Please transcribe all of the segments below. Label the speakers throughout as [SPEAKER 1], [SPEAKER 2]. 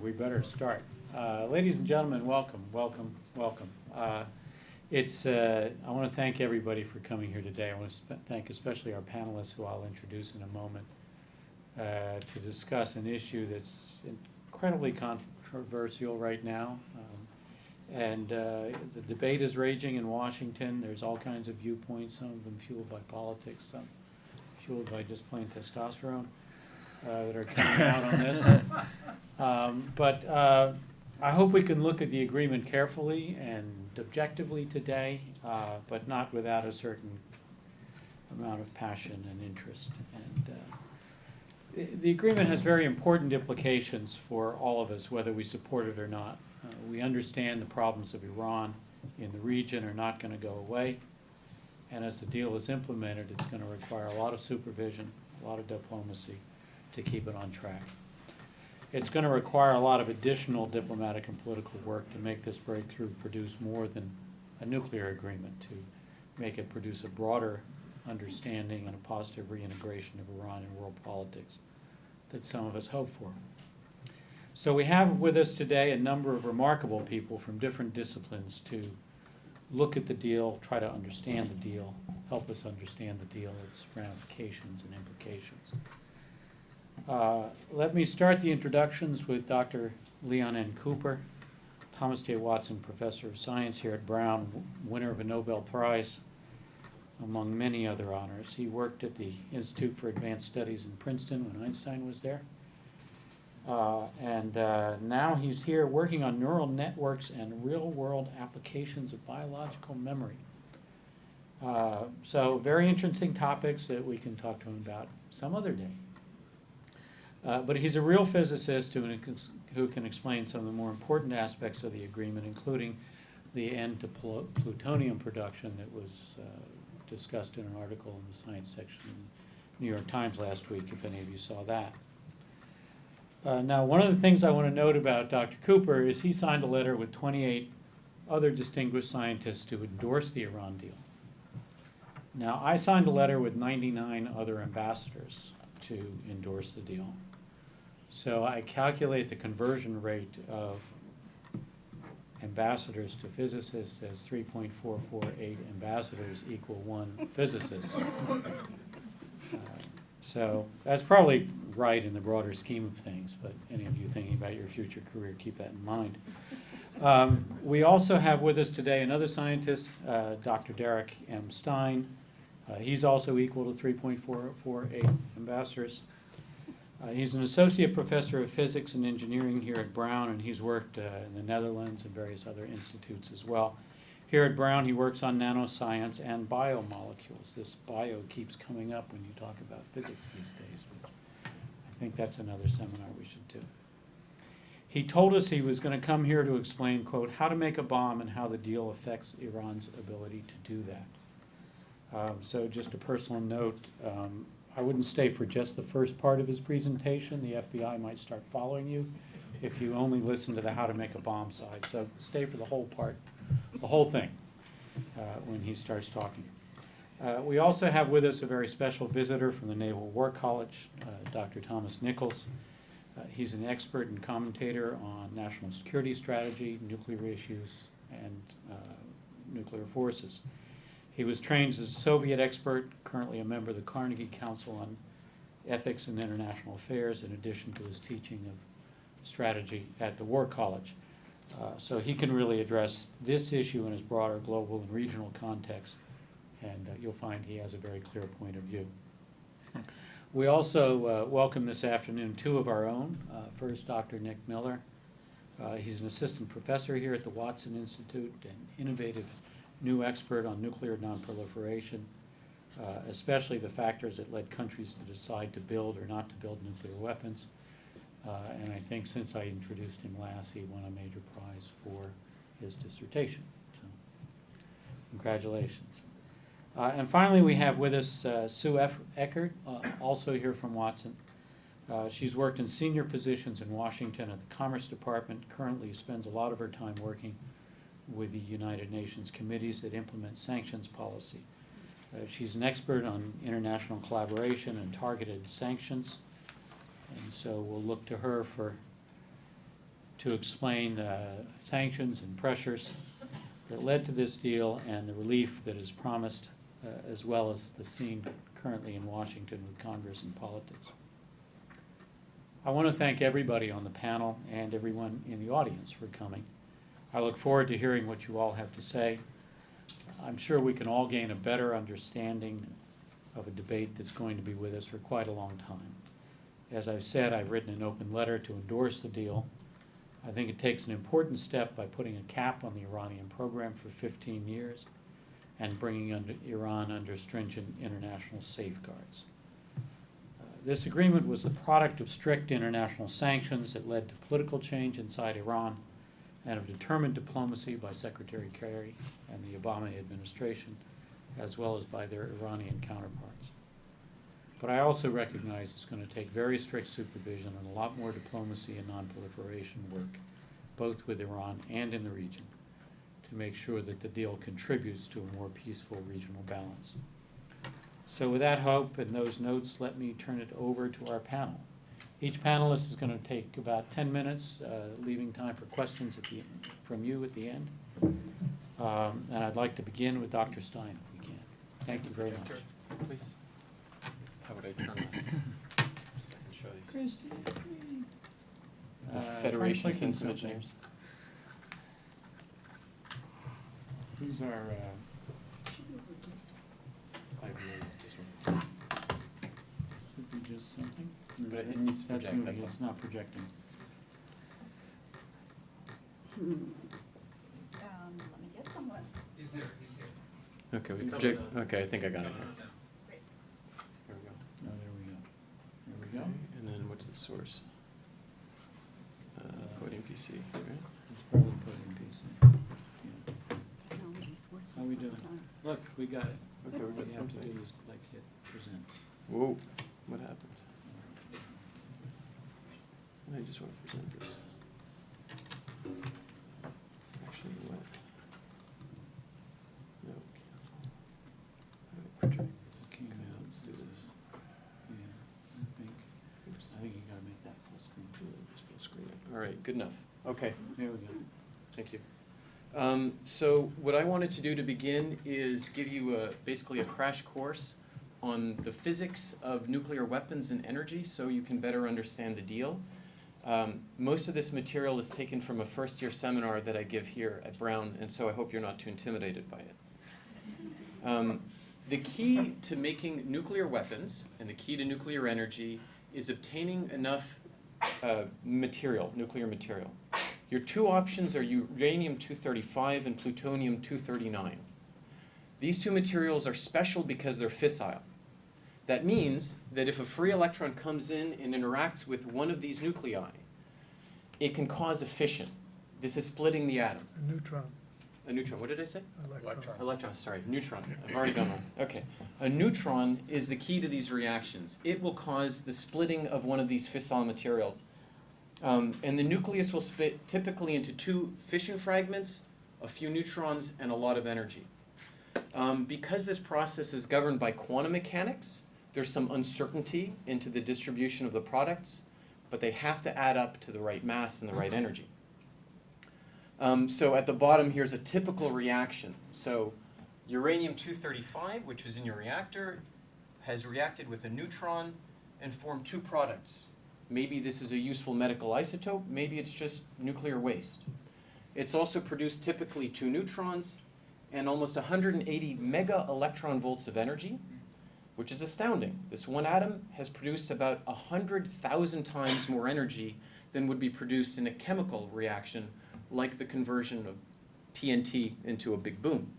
[SPEAKER 1] we better start. Ladies and gentlemen, welcome, welcome, welcome. I want to thank everybody for coming here today. I want to thank especially our panelists, who I'll introduce in a moment, to discuss an issue that's incredibly controversial right now. The debate is raging in Washington. There's all kinds of viewpoints, some of them fueled by politics, some fueled by just plain testosterone, that are coming out on this. But I hope we can look at the agreement carefully and objectively today, but not without a certain amount of passion and interest. And the agreement has very important implications for all of us, whether we support it or not. We understand the problems of Iran in the region are not going to go away. And as the deal is implemented, it's going to require a lot of supervision, a lot of diplomacy to keep it on track. It's going to require a lot of additional diplomatic and political work to make this breakthrough produce more than a nuclear agreement, to make it produce a broader understanding and a positive reintegration of Iran in world politics that some of us hope for. So we have with us today a number of remarkable people from different disciplines to look at the deal, try to understand the deal, help us understand the deal, its ramifications and implications. Let me start the introductions with Dr. Leon N. Cooper, Thomas J. Watson Professor of Science here at Brown, winner of a Nobel Prize, among many other honors. He worked at the Institute for Advanced Studies in Princeton when Einstein was there. Now he's here working on neural networks and real-world applications of biological memory. So very interesting topics that we can talk to him about some other day. But he's a real physicist who can explain some of the more important aspects of the agreement, including the end to plutonium production that was discussed in an article in the science section in the New York Times last week, if any of you saw that. Now, one of the things I want to note about Dr. Cooper is he signed a letter with 28 other distinguished scientists to endorse the Iran deal. Now, I signed a letter with 99 other ambassadors to endorse the deal. So I calculate the conversion rate of ambassadors to physicists as 3.448 ambassadors equal 1 physicist. So that's probably right in the broader scheme of things, but any of you thinking about your future career, keep that in mind. We also have with us today another scientist, Dr. Derek M. Stein. He's also equal to 3.448 ambassadors. He's an associate professor of physics and engineering here at Brown, and he's worked in the Netherlands and various other institutes as well. Here at Brown, he works on nanoscience and biomolecules. This bio keeps coming up when you talk about physics these days, which I think that's another seminar we should do. He told us he was going to come here to explain, quote, how to make a bomb and how the deal affects Iran's ability to do that. So just a personal note, I wouldn't stay for just the first part of his presentation. The FBI might start following you if you only listen to the how to make a bomb side. So stay for the whole part, the whole thing, when he starts talking. We also have with us a very special visitor from the Naval War College, Dr. Thomas Nichols. He's an expert and commentator on national security strategy, nuclear issues, and nuclear forces. He was trained as a Soviet expert, currently a member of the Carnegie Council on Ethics and International Affairs, in addition to his teaching of strategy at the War College. So he can really address this issue in its broader global and regional context, and you'll find he has a very clear point of view. We also welcome this afternoon 2 of our own. First, Dr. Nick Miller. He's an assistant professor here at the Watson Institute, an innovative new expert on nuclear non-proliferation, especially the factors that led countries to decide to build or not to build nuclear weapons. And I think since I introduced him last, he won a major prize for his dissertation. So, congratulations. And finally, we have with us Sue Eckert, also here from Watson. She's worked in senior positions in Washington at the Commerce Department, currently spends a lot of her time working with the United Nations committees that implement sanctions policy. She's an expert on international collaboration and targeted sanctions, and so we'll look to her for to explain sanctions and pressures that led to this deal and the relief that is promised, as well as the scene currently in Washington with Congress and politics. I want to thank everybody on the panel and everyone in the audience for coming. I look forward to hearing what you all have to say. I'm sure we can all gain a better understanding of a debate that's going to be with us for quite a long time. As I've said, I've written an open letter to endorse the deal. I think it takes an important step by putting a cap on the Iranian program for 15 years and bringing Iran under stringent international safeguards. This agreement was the product of strict international sanctions that led to political change inside Iran and of determined diplomacy by Secretary Kerry and the Obama administration, as well as by their Iranian counterparts. But I also recognize it's going to take very strict supervision and a lot more diplomacy and non-proliferation work, both with Iran and in the region, to make sure that the deal contributes to a more peaceful regional balance. So with that hope and those notes, let me turn it over to our panel. Each panelist is going to take about 10 minutes, leaving time for questions from you at the end. And I'd like to begin with Dr. Stein, if we can. Thank you very much.
[SPEAKER 2] Please. How would I turn that? Just so I can show these.
[SPEAKER 1] Christy,
[SPEAKER 2] The Federation System Engineers.
[SPEAKER 1] Who's our,
[SPEAKER 2] I will use this one.
[SPEAKER 1] should be just something?
[SPEAKER 2] But it needs to
[SPEAKER 1] That's
[SPEAKER 2] project,
[SPEAKER 1] moving,
[SPEAKER 2] that's all.
[SPEAKER 1] it's not projecting.
[SPEAKER 3] Let me get someone.
[SPEAKER 4] He's here.
[SPEAKER 2] Okay, we project. Okay, I think I got it here. Here we go.
[SPEAKER 1] Oh, there we go. There we go.
[SPEAKER 2] And then what's the source? Podium PC, right?
[SPEAKER 1] It's probably putting PC. Yeah. How we doing? Look, we got it.
[SPEAKER 2] Okay, we
[SPEAKER 1] What
[SPEAKER 2] got
[SPEAKER 1] you have to
[SPEAKER 2] something.
[SPEAKER 1] do is click hit present.
[SPEAKER 2] Whoa, what happened? I just want to present this. Actually, what? No, cancel. How do I project this?
[SPEAKER 1] Okay,
[SPEAKER 2] Okay,
[SPEAKER 1] now
[SPEAKER 2] let's do this.
[SPEAKER 1] Yeah,
[SPEAKER 2] Oops.
[SPEAKER 1] I think you gotta make that full screen too.
[SPEAKER 2] Just full screen it. All right, good enough. Okay.
[SPEAKER 1] There we go.
[SPEAKER 2] Thank you. So what I wanted to do to begin is give you basically a crash course on the physics of nuclear weapons and energy so you can better understand the deal. Most of this material is taken from a first-year seminar that I give here at Brown, and so I hope you're not too intimidated by it. The key to making nuclear weapons and the key to nuclear energy is obtaining enough nuclear material. Your two options are uranium-235 and plutonium-239. These two materials are special because they're fissile. That means that if a free electron comes in and interacts with one of these nuclei, it can cause a fission. This is splitting the atom.
[SPEAKER 5] A neutron.
[SPEAKER 2] A neutron, what did I say?
[SPEAKER 5] Electron.
[SPEAKER 2] Electron, sorry, neutron. I've already done one. Okay. A neutron is the key to these reactions. It will cause the splitting of one of these fissile materials. And the nucleus will split typically into two fission fragments, a few neutrons, and a lot of energy. Because this process is governed by quantum mechanics, there's some uncertainty into the distribution of the products, but they have to add up to the right mass and the right energy. So at the bottom, here's a typical reaction. So uranium-235, which is in your reactor, has reacted with a neutron and formed two products. Maybe this is a useful medical isotope, maybe it's just nuclear waste. It's also produced typically two neutrons and almost 180 mega electron volts of energy, which is astounding. This one atom has produced about 100,000 times more energy than would be produced in a chemical reaction like the conversion of TNT into a big boom.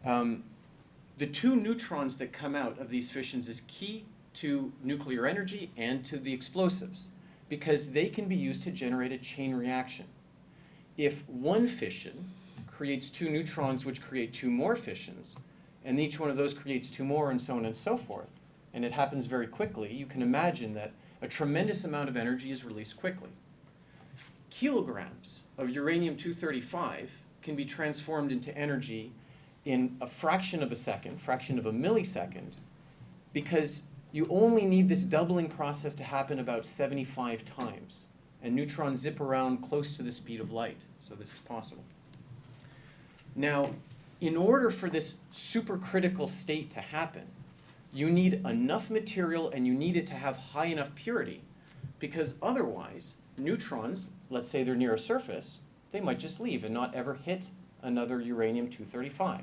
[SPEAKER 2] The two neutrons that come out of these fissions is key to nuclear energy and to the explosives because they can be used to generate a chain reaction. If one fission creates two neutrons which create two more fissions, and each one of those creates two more and so on and so forth, and it happens very quickly, you can imagine that a tremendous amount of energy is released quickly. Kilograms of uranium-235 can be transformed into energy in a fraction of a second, fraction of a millisecond, because you only need this doubling process to happen about 75 times. and neutrons zip around close to the speed of light. So this is possible. Now, in order for this supercritical state to happen, you need enough material and you need it to have high enough purity, because otherwise, neutrons, let's say they're near a surface, they might just leave and not ever hit another uranium-235.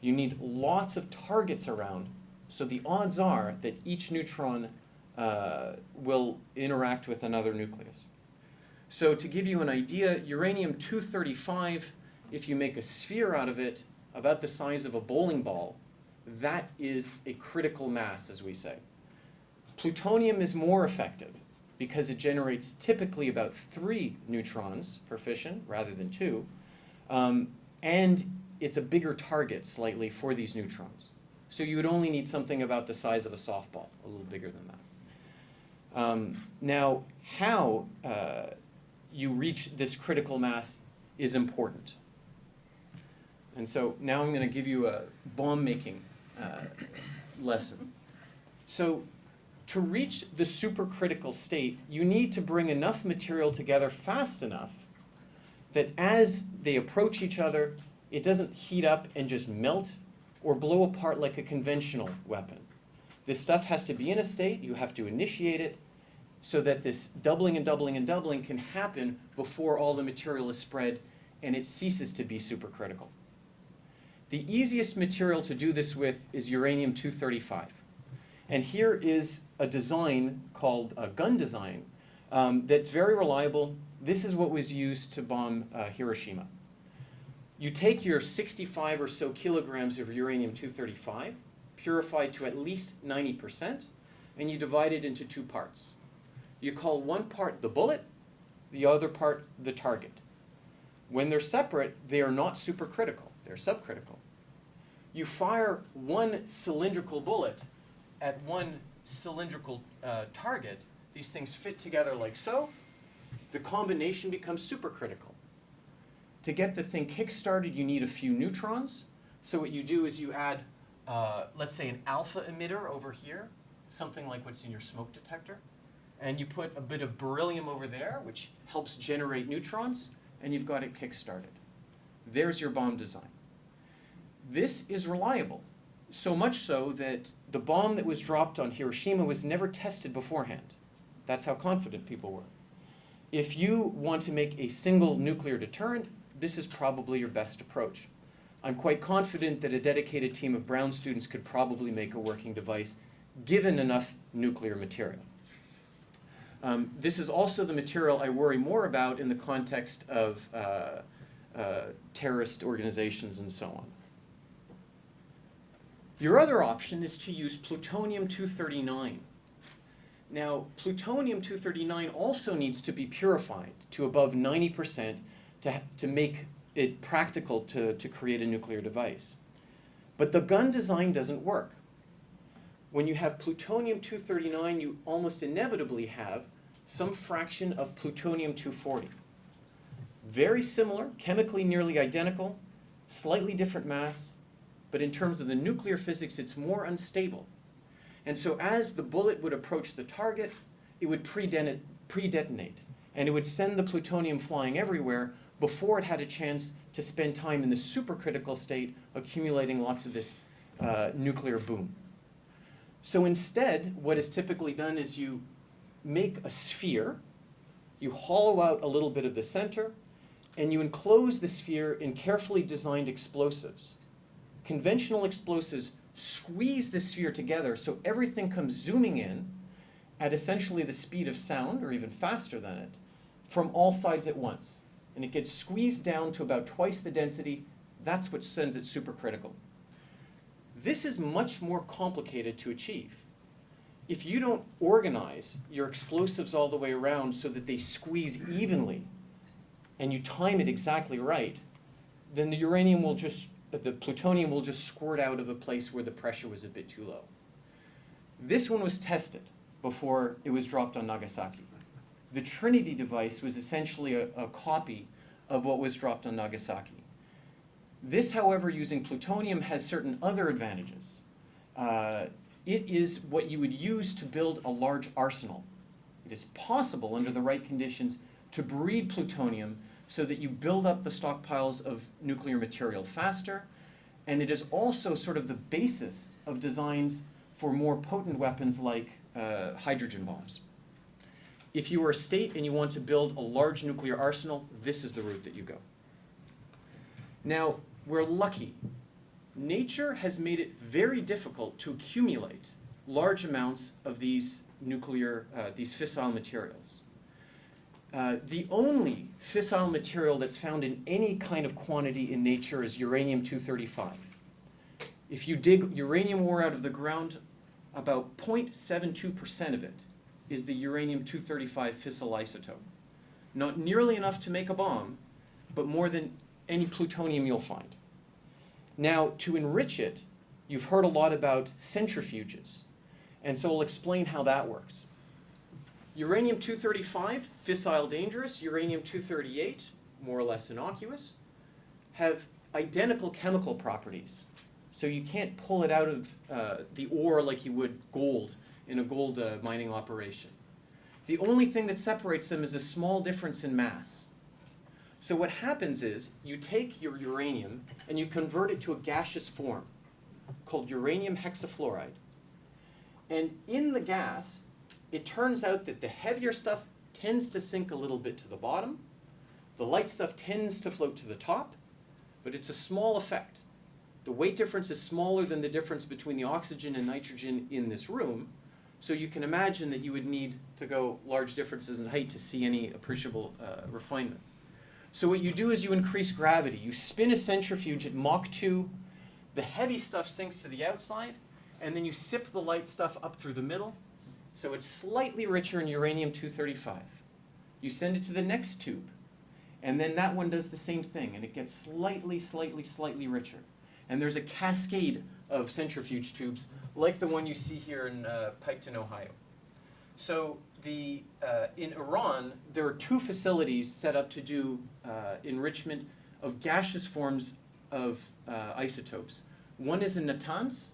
[SPEAKER 2] You need lots of targets around, so the odds are that each neutron will interact with another nucleus. So to give you an idea, uranium-235, if you make a sphere out of it about the size of a bowling ball, that is a critical mass, as we say. Plutonium is more effective because it generates typically about 3 neutrons per fission rather than 2, and it's a bigger target slightly for these neutrons. So you would only need something about the size of a softball, a little bigger than that. Now, how you reach this critical mass is important. And so now I'm going to give you a bomb-making lesson. So to reach the supercritical state, you need to bring enough material together fast enough that as they approach each other, it doesn't heat up and just melt or blow apart like a conventional weapon. This stuff has to be in a state, you have to initiate it, so that this doubling and doubling and doubling can happen before all the material is spread and it ceases to be supercritical. The easiest material to do this with is uranium-235. And here is a design called a gun design that's very reliable. This is what was used to bomb Hiroshima. You take your 65 or so kilograms of uranium-235, purified to at least 90%, and you divide it into 2 parts. You call one part the bullet, the other part the target. When they're separate, they are not supercritical. They're subcritical. You fire one cylindrical bullet at one cylindrical target. These things fit together like so. The combination becomes supercritical. To get the thing kick-started, you need a few neutrons. So what you do is you add, let's say, an alpha emitter over here, something like what's in your smoke detector. And you put a bit of beryllium over there, which helps generate neutrons, and you've got it kick-started. There's your bomb design. This is reliable, so much so that the bomb that was dropped on Hiroshima was never tested beforehand. That's how confident people were. If you want to make a single nuclear deterrent, this is probably your best approach. I'm quite confident that a dedicated team of Brown students could probably make a working device given enough nuclear material. This is also the material I worry more about in the context of terrorist organizations and so on. Your other option is to use plutonium-239. Now, plutonium-239 also needs to be purified to above 90% to make it practical to create a nuclear device. But the gun design doesn't work. When you have plutonium-239, you almost inevitably have some fraction of plutonium-240. Very similar, chemically nearly identical, slightly different mass, but in terms of the nuclear physics, it's more unstable. And so as the bullet would approach the target, it would pre-detonate, and it would send the plutonium flying everywhere before it had a chance to spend time in the supercritical state, accumulating lots of this nuclear boom. So instead, what is typically done is you make a sphere, you hollow out a little bit of the center, and you enclose the sphere in carefully designed explosives. Conventional explosives squeeze the sphere together so everything comes zooming in at essentially the speed of sound, or even faster than it, from all sides at once. And it gets squeezed down to about twice the density. That's what sends it supercritical. This is much more complicated to achieve. If you don't organize your explosives all the way around so that they squeeze evenly, and you time it exactly right, then the plutonium will just squirt out of a place where the pressure was a bit too low. This one was tested before it was dropped on Nagasaki. The Trinity device was essentially a copy of what was dropped on Nagasaki. This, however, using plutonium has certain other advantages. It is what you would use to build a large arsenal. It is possible under the right conditions to breed plutonium so that you build up the stockpiles of nuclear material faster, and it is also sort of the basis of designs for more potent weapons like hydrogen bombs. If you are a state and you want to build a large nuclear arsenal, this is the route that you go. Now, we're lucky. Nature has made it very difficult to accumulate large amounts of these nuclear, these fissile materials. The only fissile material that's found in any kind of quantity in nature is uranium-235. If you dig uranium ore out of the ground, about 0.72% of it is the uranium-235 fissile isotope. Not nearly enough to make a bomb, but more than any plutonium you'll find. Now, to enrich it, you've heard a lot about centrifuges, and so I'll explain how that works. Uranium-235, fissile dangerous, uranium-238, more or less innocuous, have identical chemical properties. So you can't pull it out of the ore like you would gold in a gold mining operation. The only thing that separates them is a small difference in mass. So what happens is you take your uranium and you convert it to a gaseous form called uranium hexafluoride. And in the gas, it turns out that the heavier stuff tends to sink a little bit to the bottom. The light stuff tends to float to the top, but it's a small effect. The weight difference is smaller than the difference between the oxygen and nitrogen in this room, so you can imagine that you would need to go large differences in height to see any appreciable refinement. So what you do is you increase gravity. You spin a centrifuge at Mach 2, the heavy stuff sinks to the outside, and then you sip the light stuff up through the middle, so it's slightly richer in uranium-235. You send it to the next tube, and then that one does the same thing, and it gets slightly richer. And there's a cascade of centrifuge tubes, like the one you see here in Piketon, Ohio. So in Iran, there are 2 facilities set up to do enrichment of gaseous forms of isotopes. One is in Natanz.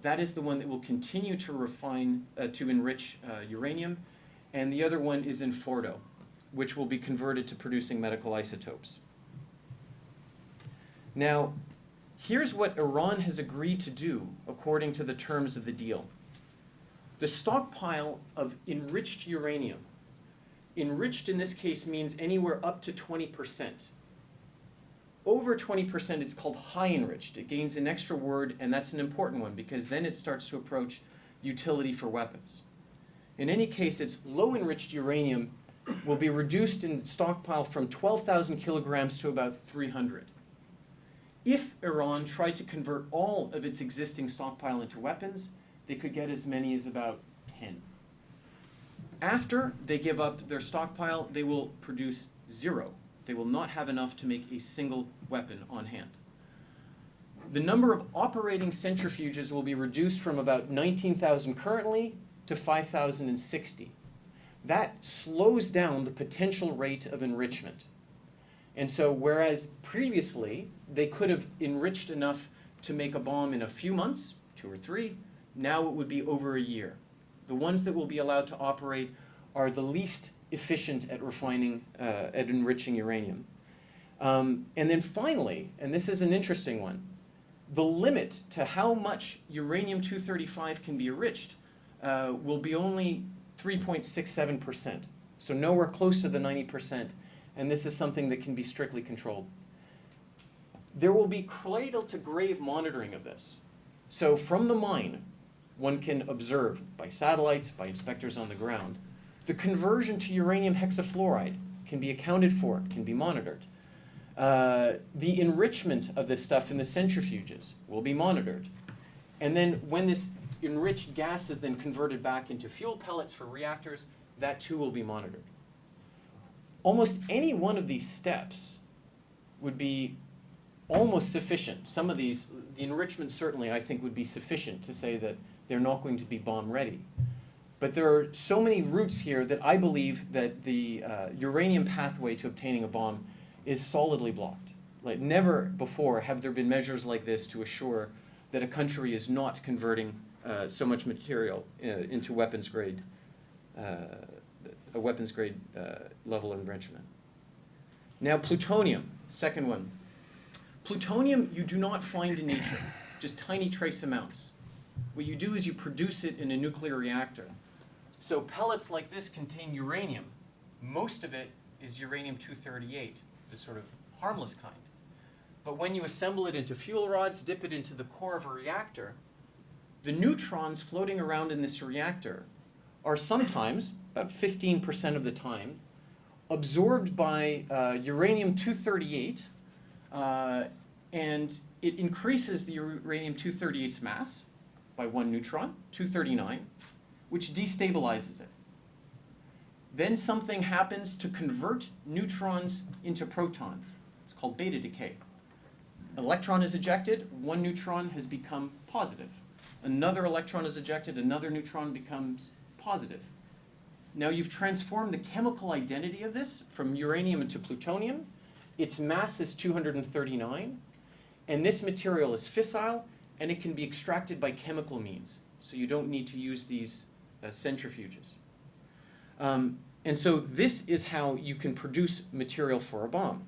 [SPEAKER 2] That is the one that will continue to refine, to enrich uranium. And the other one is in Fordo, which will be converted to producing medical isotopes. Now, here's what Iran has agreed to do according to the terms of the deal. The stockpile of enriched uranium, enriched in this case means anywhere up to 20%. Over 20%, it's called high enriched. It gains an extra word, and that's an important one because then it starts to approach utility for weapons. In any case, its low enriched uranium will be reduced in stockpile from 12,000 kilograms to about 300. If Iran tried to convert all of its existing stockpile into weapons, they could get as many as about 10. After they give up their stockpile, they will produce 0. They will not have enough to make a single weapon on hand. The number of operating centrifuges will be reduced from about 19,000 currently to 5,060. That slows down the potential rate of enrichment. And so whereas previously they could have enriched enough to make a bomb in a few months, 2 or 3, now it would be over a year. The ones that will be allowed to operate are the least efficient at refining, at enriching uranium. And then finally, and this is an interesting one, the limit to how much uranium-235 can be enriched will be only 3.67%, so nowhere close to the 90%, and this is something that can be strictly controlled. There will be cradle-to-grave monitoring of this. So from the mine, one can observe by satellites, by inspectors on the ground, the conversion to uranium hexafluoride can be accounted for, can be monitored. The enrichment of this stuff in the centrifuges will be monitored. And then when this enriched gas is then converted back into fuel pellets for reactors, that too will be monitored. Almost any one of these steps would be almost sufficient. Some of these, the enrichment certainly I think would be sufficient to say that they're not going to be bomb ready. But there are so many routes here that I believe that the uranium pathway to obtaining a bomb is solidly blocked. Like never before have there been measures like this to assure that a country is not converting so much material into weapons grade a weapons grade level enrichment. Now plutonium, second one. Plutonium you do not find in nature, just tiny trace amounts. What you do is you produce it in a nuclear reactor. So pellets like this contain uranium. Most of it is uranium-238, the sort of harmless kind. But when you assemble it into fuel rods, dip it into the core of a reactor, the neutrons floating around in this reactor are sometimes, about 15% of the time, absorbed by uranium-238, and it increases the uranium-238's mass by 1 neutron, 239, which destabilizes it. Then something happens to convert neutrons into protons. It's called beta decay. An electron is ejected, 1 neutron has become positive. Another electron is ejected, another neutron becomes positive. Now you've transformed the chemical identity of this from uranium into plutonium. Its mass is 239, and this material is fissile, and it can be extracted by chemical means. So you don't need to use these centrifuges. And so this is how you can produce material for a bomb.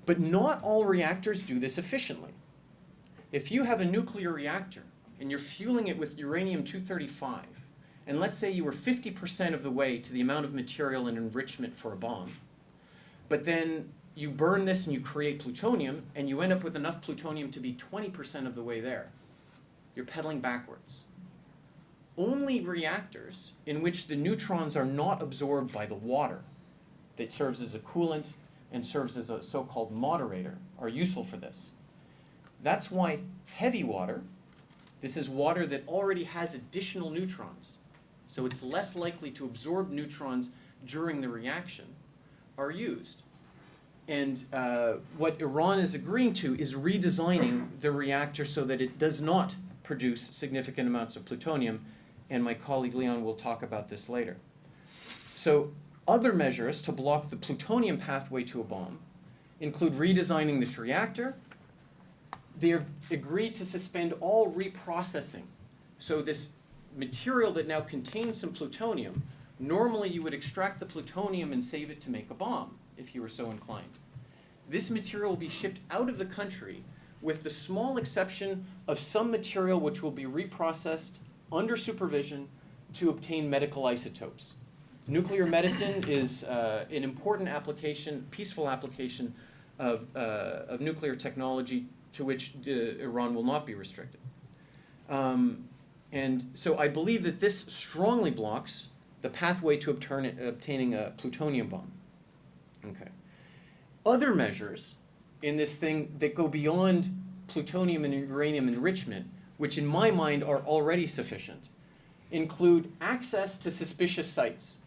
[SPEAKER 2] But not all reactors do this efficiently. If you have a nuclear reactor and you're fueling it with uranium-235, and let's say you were 50% of the way to the amount of material and enrichment for a bomb, but then you burn this and you create plutonium, and you end up with enough plutonium to be 20% of the way there, you're pedaling backwards. Only reactors in which the neutrons are not absorbed by the water that serves as a coolant and serves as a so-called moderator are useful for this. That's why heavy water, this is water that already has additional neutrons, so it's less likely to absorb neutrons during the reaction, are used. And what Iran is agreeing to is redesigning the reactor so that it does not produce significant amounts of plutonium, and my colleague Leon will talk about this later. So other measures to block the plutonium pathway to a bomb include redesigning this reactor. They've agreed to suspend all reprocessing. So this material that now contains some plutonium, normally you would extract the plutonium and save it to make a bomb, if you were so inclined. This material will be shipped out of the country with the small exception of some material which will be reprocessed under supervision to obtain medical isotopes. Nuclear medicine is an important application, peaceful application of nuclear technology to which Iran will not be restricted. And so I believe that this strongly blocks the pathway to obtaining a plutonium bomb. Okay. Other measures in this thing that go beyond plutonium and uranium enrichment, which in my mind are already sufficient, include access to suspicious sites.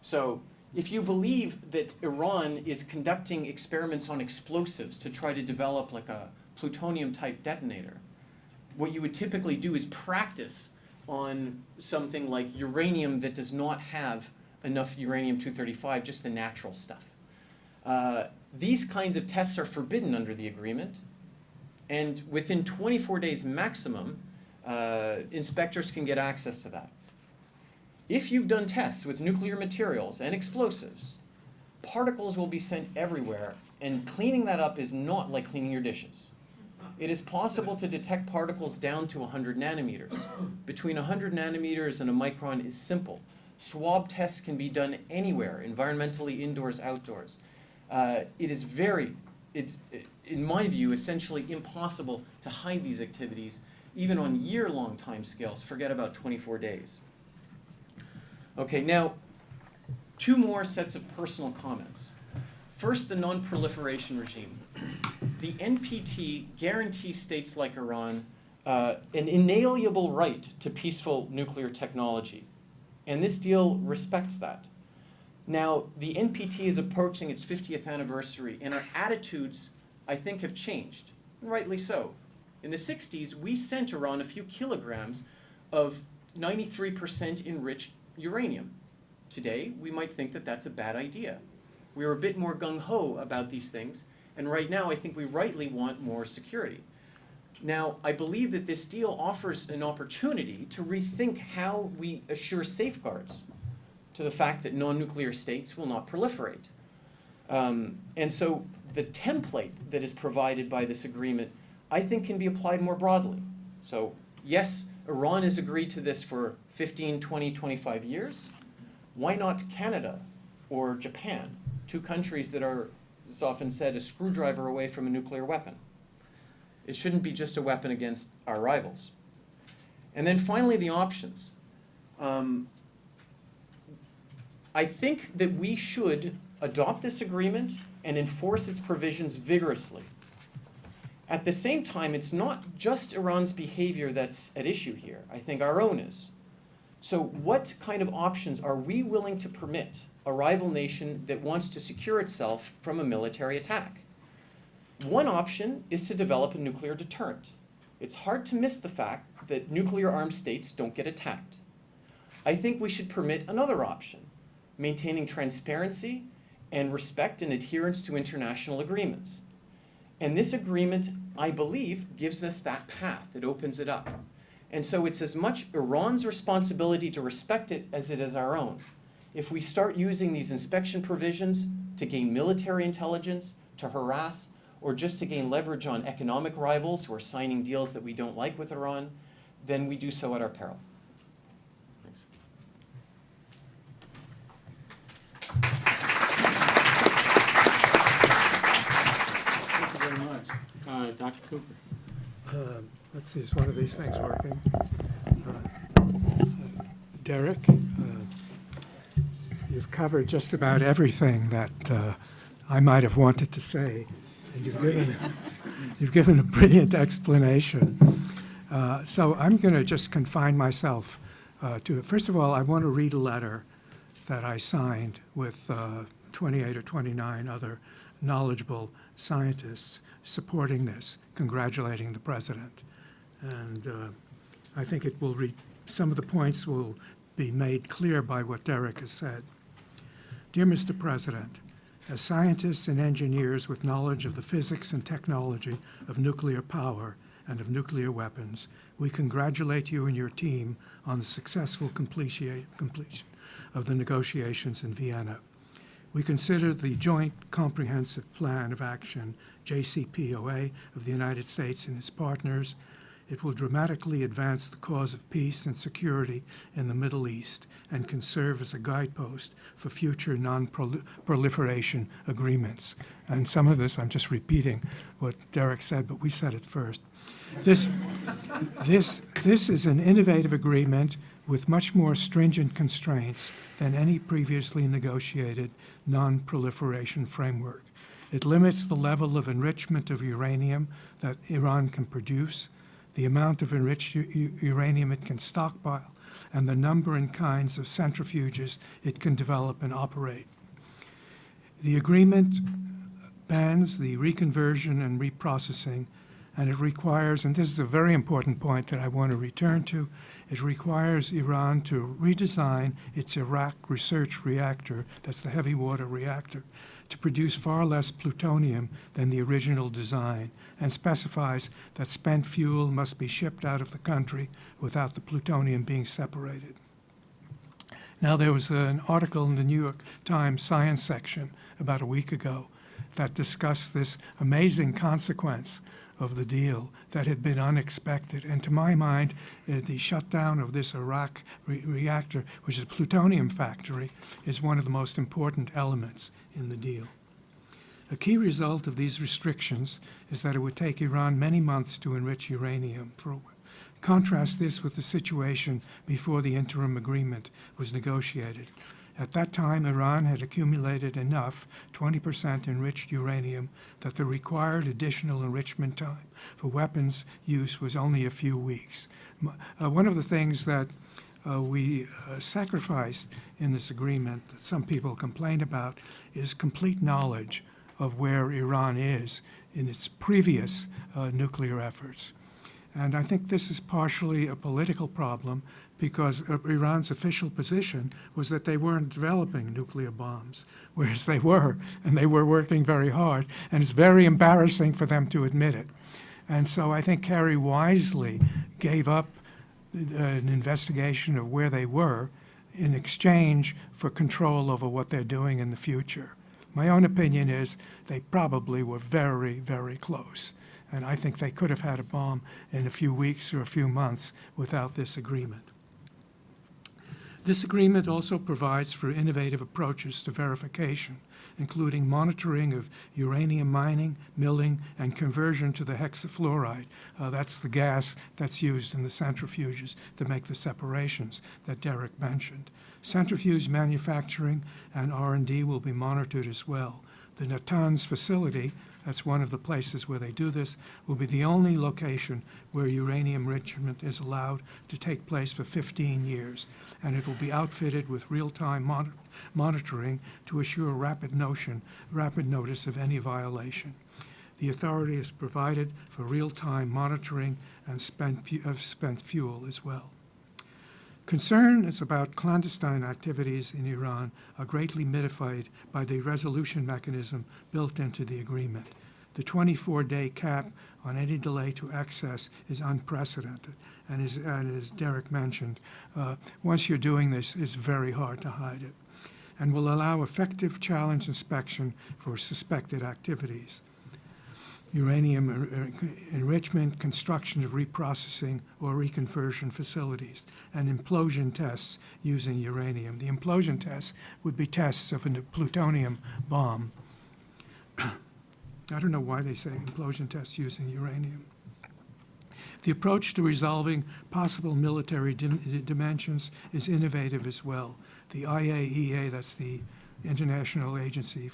[SPEAKER 2] So if you believe that Iran is conducting experiments on explosives to try to develop like a plutonium-type detonator, what you would typically do is practice on something like uranium that does not have enough uranium-235, just the natural stuff. These kinds of tests are forbidden under the agreement, and within 24 days maximum, inspectors can get access to that. If you've done tests with nuclear materials and explosives, particles will be sent everywhere, and cleaning that up is not like cleaning your dishes. It is possible to detect particles down to 100 nanometers. Between 100 nanometers and a micron is simple. Swab tests can be done anywhere, environmentally, indoors, outdoors. It's, in my view, essentially impossible to hide these activities, even on year-long timescales, forget about 24 days. Okay, now, two more sets of personal comments. First, the non-proliferation regime. The NPT guarantees states like Iran an inalienable right to peaceful nuclear technology, and this deal respects that. Now, the NPT is approaching its 50th anniversary, and our attitudes, I think, have changed, and rightly so. In the 60s, we sent Iran a few kilograms of 93% enriched uranium. Today, we might think that that's a bad idea. We were a bit more gung-ho about these things, and right now I think we rightly want more security. Now, I believe that this deal offers an opportunity to rethink how we assure safeguards. to the fact that non-nuclear states will not proliferate. And so the template that is provided by this agreement, I think, can be applied more broadly. So yes, Iran has agreed to this for 15, 20, 25 years. Why not Canada or Japan, two countries that are, it's often said, a screwdriver away from a nuclear weapon? It shouldn't be just a weapon against our rivals. And then finally, the options. I think that we should adopt this agreement and enforce its provisions vigorously. At the same time, it's not just Iran's behavior that's at issue here. I think our own is. So what kind of options are we willing to permit a rival nation that wants to secure itself from a military attack? One option is to develop a nuclear deterrent. It's hard to miss the fact that nuclear-armed states don't get attacked. I think we should permit another option, maintaining transparency and respect and adherence to international agreements. And this agreement, I believe, gives us that path. It opens it up. And so it's as much Iran's responsibility to respect it as it is our own. If we start using these inspection provisions to gain military intelligence, to harass, or just to gain leverage on economic rivals who are signing deals that we don't like with Iran, then we do so at our peril. Thanks.
[SPEAKER 1] Thank you very much. Dr. Cooper.
[SPEAKER 4] Let's see, is one of these things working? Derek, you've covered just about everything that I might have wanted to say, and you've given a brilliant explanation. So I'm going to just confine myself to it. First of all, I want to read a letter that I signed with 28 or 29 other knowledgeable scientists supporting this, congratulating the president. And I think it will some of the points will be made clear by what Derek has said. Dear Mr. President, as scientists and engineers with knowledge of the physics and technology of nuclear power and of nuclear weapons, we congratulate you and your team on the successful completion of the negotiations in Vienna. We consider the Joint Comprehensive Plan of Action, JCPOA, of the United States and its partners. It will dramatically advance the cause of peace and security in the Middle East and can serve as a guidepost for future non-proliferation agreements. And some of this, I'm just repeating what Derek said, but we said it first. This is an innovative agreement with much more stringent constraints than any previously negotiated non-proliferation framework. It limits the level of enrichment of uranium that Iran can produce, the amount of enriched uranium it can stockpile, and the number and kinds of centrifuges it can develop and operate. The agreement bans the reconversion and reprocessing, and it requires, and this is a very important point that I want to return to, it requires Iran to redesign its Iraq research reactor, that's the heavy water reactor, to produce far less plutonium than the original design, and specifies that spent fuel must be shipped out of the country without the plutonium being separated. Now, there was an article in the New York Times science section about a week ago that discussed this amazing consequence of the deal that had been unexpected. And to my mind, the shutdown of this Iraq reactor, which is a plutonium factory, is one of the most important elements in the deal. A key result of these restrictions is that it would take Iran many months to enrich uranium. Contrast this with the situation before the interim agreement was negotiated. At that time, Iran had accumulated enough 20% enriched uranium that the required additional enrichment time for weapons use was only a few weeks. One of the things that we sacrificed in this agreement that some people complain about is complete knowledge of where Iran is in its previous nuclear efforts. And I think this is partially a political problem because Iran's official position was that they weren't developing nuclear bombs, whereas they were, and they were working very hard, and it's very embarrassing for them to admit it. And so I think Kerry wisely gave up an investigation of where they were in exchange for control over what they're doing in the future. My own opinion is they probably were very, very close. And I think they could have had a bomb in a few weeks or a few months without this agreement. This agreement also provides for innovative approaches to verification, including monitoring of uranium mining, milling, and conversion to the hexafluoride. That's the gas that's used in the centrifuges to make the separations that Derek mentioned. Centrifuge manufacturing and R&D will be monitored as well. The Natanz facility, that's one of the places where they do this, will be the only location where uranium enrichment is allowed to take place for 15 years, and it will be outfitted with real-time monitoring to assure rapid notice of any violation. The authority is provided for real-time monitoring and spent fuel as well. Concerns about clandestine activities in Iran are greatly mitigated by the resolution mechanism built into the agreement. The 24-day cap on any delay to access is unprecedented, and as Derek mentioned, once you're doing this, it's very hard to hide it, and will allow effective challenge inspection for suspected activities. Uranium enrichment, construction of reprocessing or reconversion facilities, and implosion tests using uranium. The implosion tests would be tests of a plutonium bomb. I don't know why they say implosion tests using uranium. The approach to resolving possible military dimensions is innovative as well. The IAEA, that's the International Agency,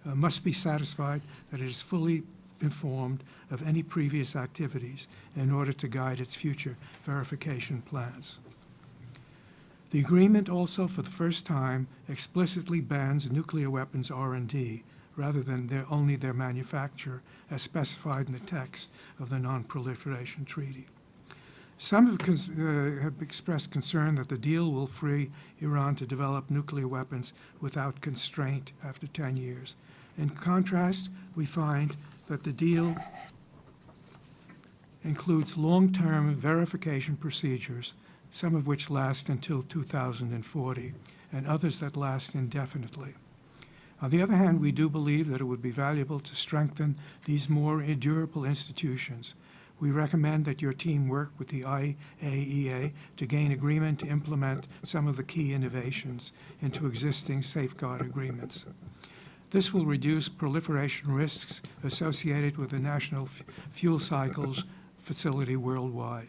[SPEAKER 4] must be satisfied that it is fully informed of any previous activities in order to guide its future verification plans. The agreement also, for the first time, explicitly bans nuclear weapons R&D rather than only their manufacture, as specified in the text of the Non-proliferation Treaty. Some have expressed concern that the deal will free Iran to develop nuclear weapons without constraint after 10 years. In contrast, we find that the deal includes long-term verification procedures, some of which last until 2040, and others that last indefinitely. On the other hand, we do believe that it would be valuable to strengthen these more durable institutions. We recommend that your team work with the IAEA to gain agreement to implement some of the key innovations into existing safeguard agreements. This will reduce proliferation risks associated with the National Fuel Cycles facility worldwide.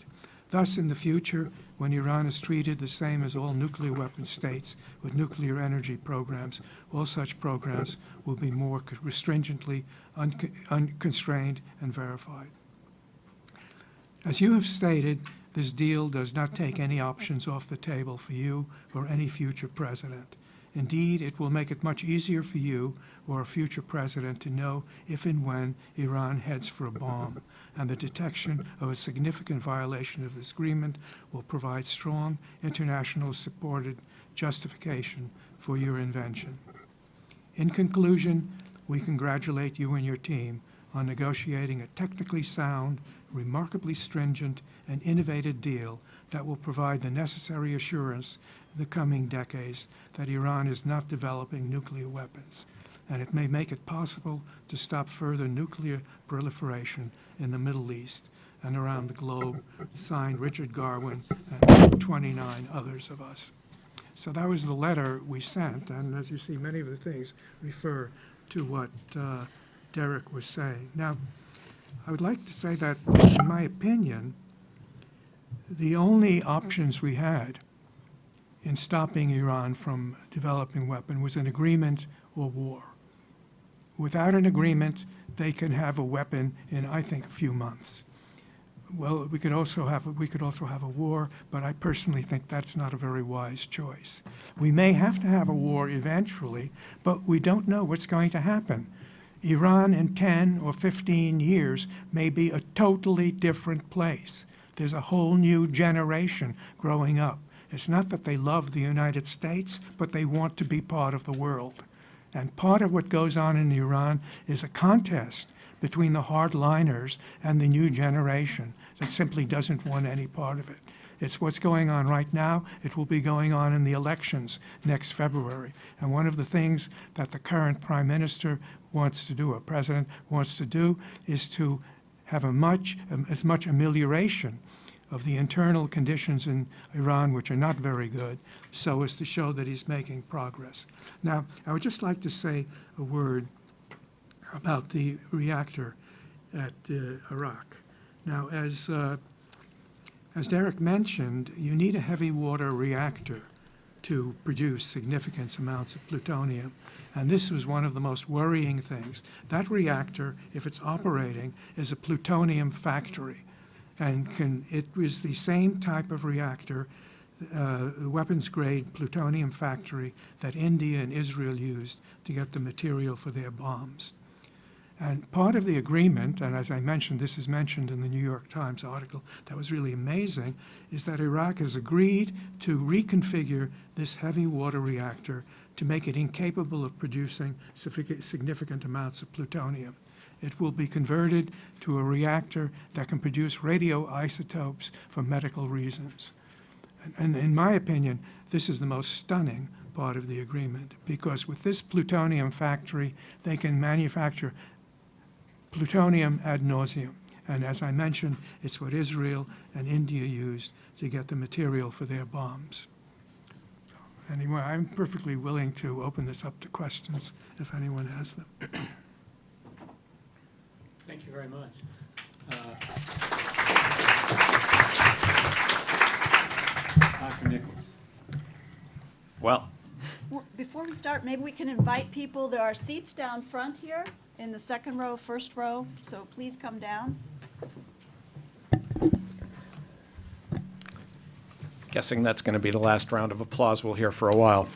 [SPEAKER 4] Thus, in the future, when Iran is treated the same as all nuclear weapon states with nuclear energy programs, all such programs will be more stringently unconstrained and verified. As you have stated, this deal does not take any options off the table for you or any future president. Indeed, it will make it much easier for you or a future president to know if and when Iran heads for a bomb, and the detection of a significant violation of this agreement will provide strong international supported justification for your invention. In conclusion, we congratulate you and your team on negotiating a technically sound, remarkably stringent, and innovative deal that will provide the necessary assurance in the coming decades that Iran is not developing nuclear weapons, and it may make it possible to stop further nuclear proliferation in the Middle East and around the globe, signed Richard Garwin and 29 others of us. So that was the letter we sent, and as you see, many of the things refer to what Derek was saying. Now, I would like to say that, in my opinion, the only options we had in stopping Iran from developing a weapon was an agreement or war. Without an agreement, they can have a weapon in, I think, a few months. Well, we could also have a war, but I personally think that's not a very wise choice. We may have to have a war eventually, but we don't know what's going to happen. Iran in 10 or 15 years may be a totally different place. There's a whole new generation growing up. It's not that they love the United States, but they want to be part of the world. And part of what goes on in Iran is a contest between the hardliners and the new generation that simply doesn't want any part of it. It's what's going on right now. It will be going on in the elections next February. And one of the things that the current prime minister wants to do, or president wants to do, is to have as much amelioration of the internal conditions in Iran, which are not very good, so as to show that he's making progress. Now, I would just like to say a word about the reactor at Iraq. Now, as Derek mentioned, you need a heavy water reactor to produce significant amounts of plutonium. And this was one of the most worrying things. That reactor, if it's operating, is a plutonium factory. And it was the same type of reactor, weapons-grade plutonium factory, that India and Israel used to get the material for their bombs. And part of the agreement, and as I mentioned, this is mentioned in the New York Times article that was really amazing, is that Iraq has agreed to reconfigure this heavy water reactor to make it incapable of producing significant amounts of plutonium. It will be converted to a reactor that can produce radioisotopes for medical reasons. And in my opinion, this is the most stunning part of the agreement, because with this plutonium factory, they can manufacture plutonium ad nauseum. And as I mentioned, it's what Israel and India used to get the material for their bombs. So anyway, I'm perfectly willing to open this up to questions if anyone has them.
[SPEAKER 1] Thank you very much. Dr. Nichols.
[SPEAKER 2] Well,
[SPEAKER 3] Before we start, maybe we can invite people. There are seats down front here in the second row, first row, so please come down.
[SPEAKER 5] Guessing that's going to be the last round of applause we'll hear for a while.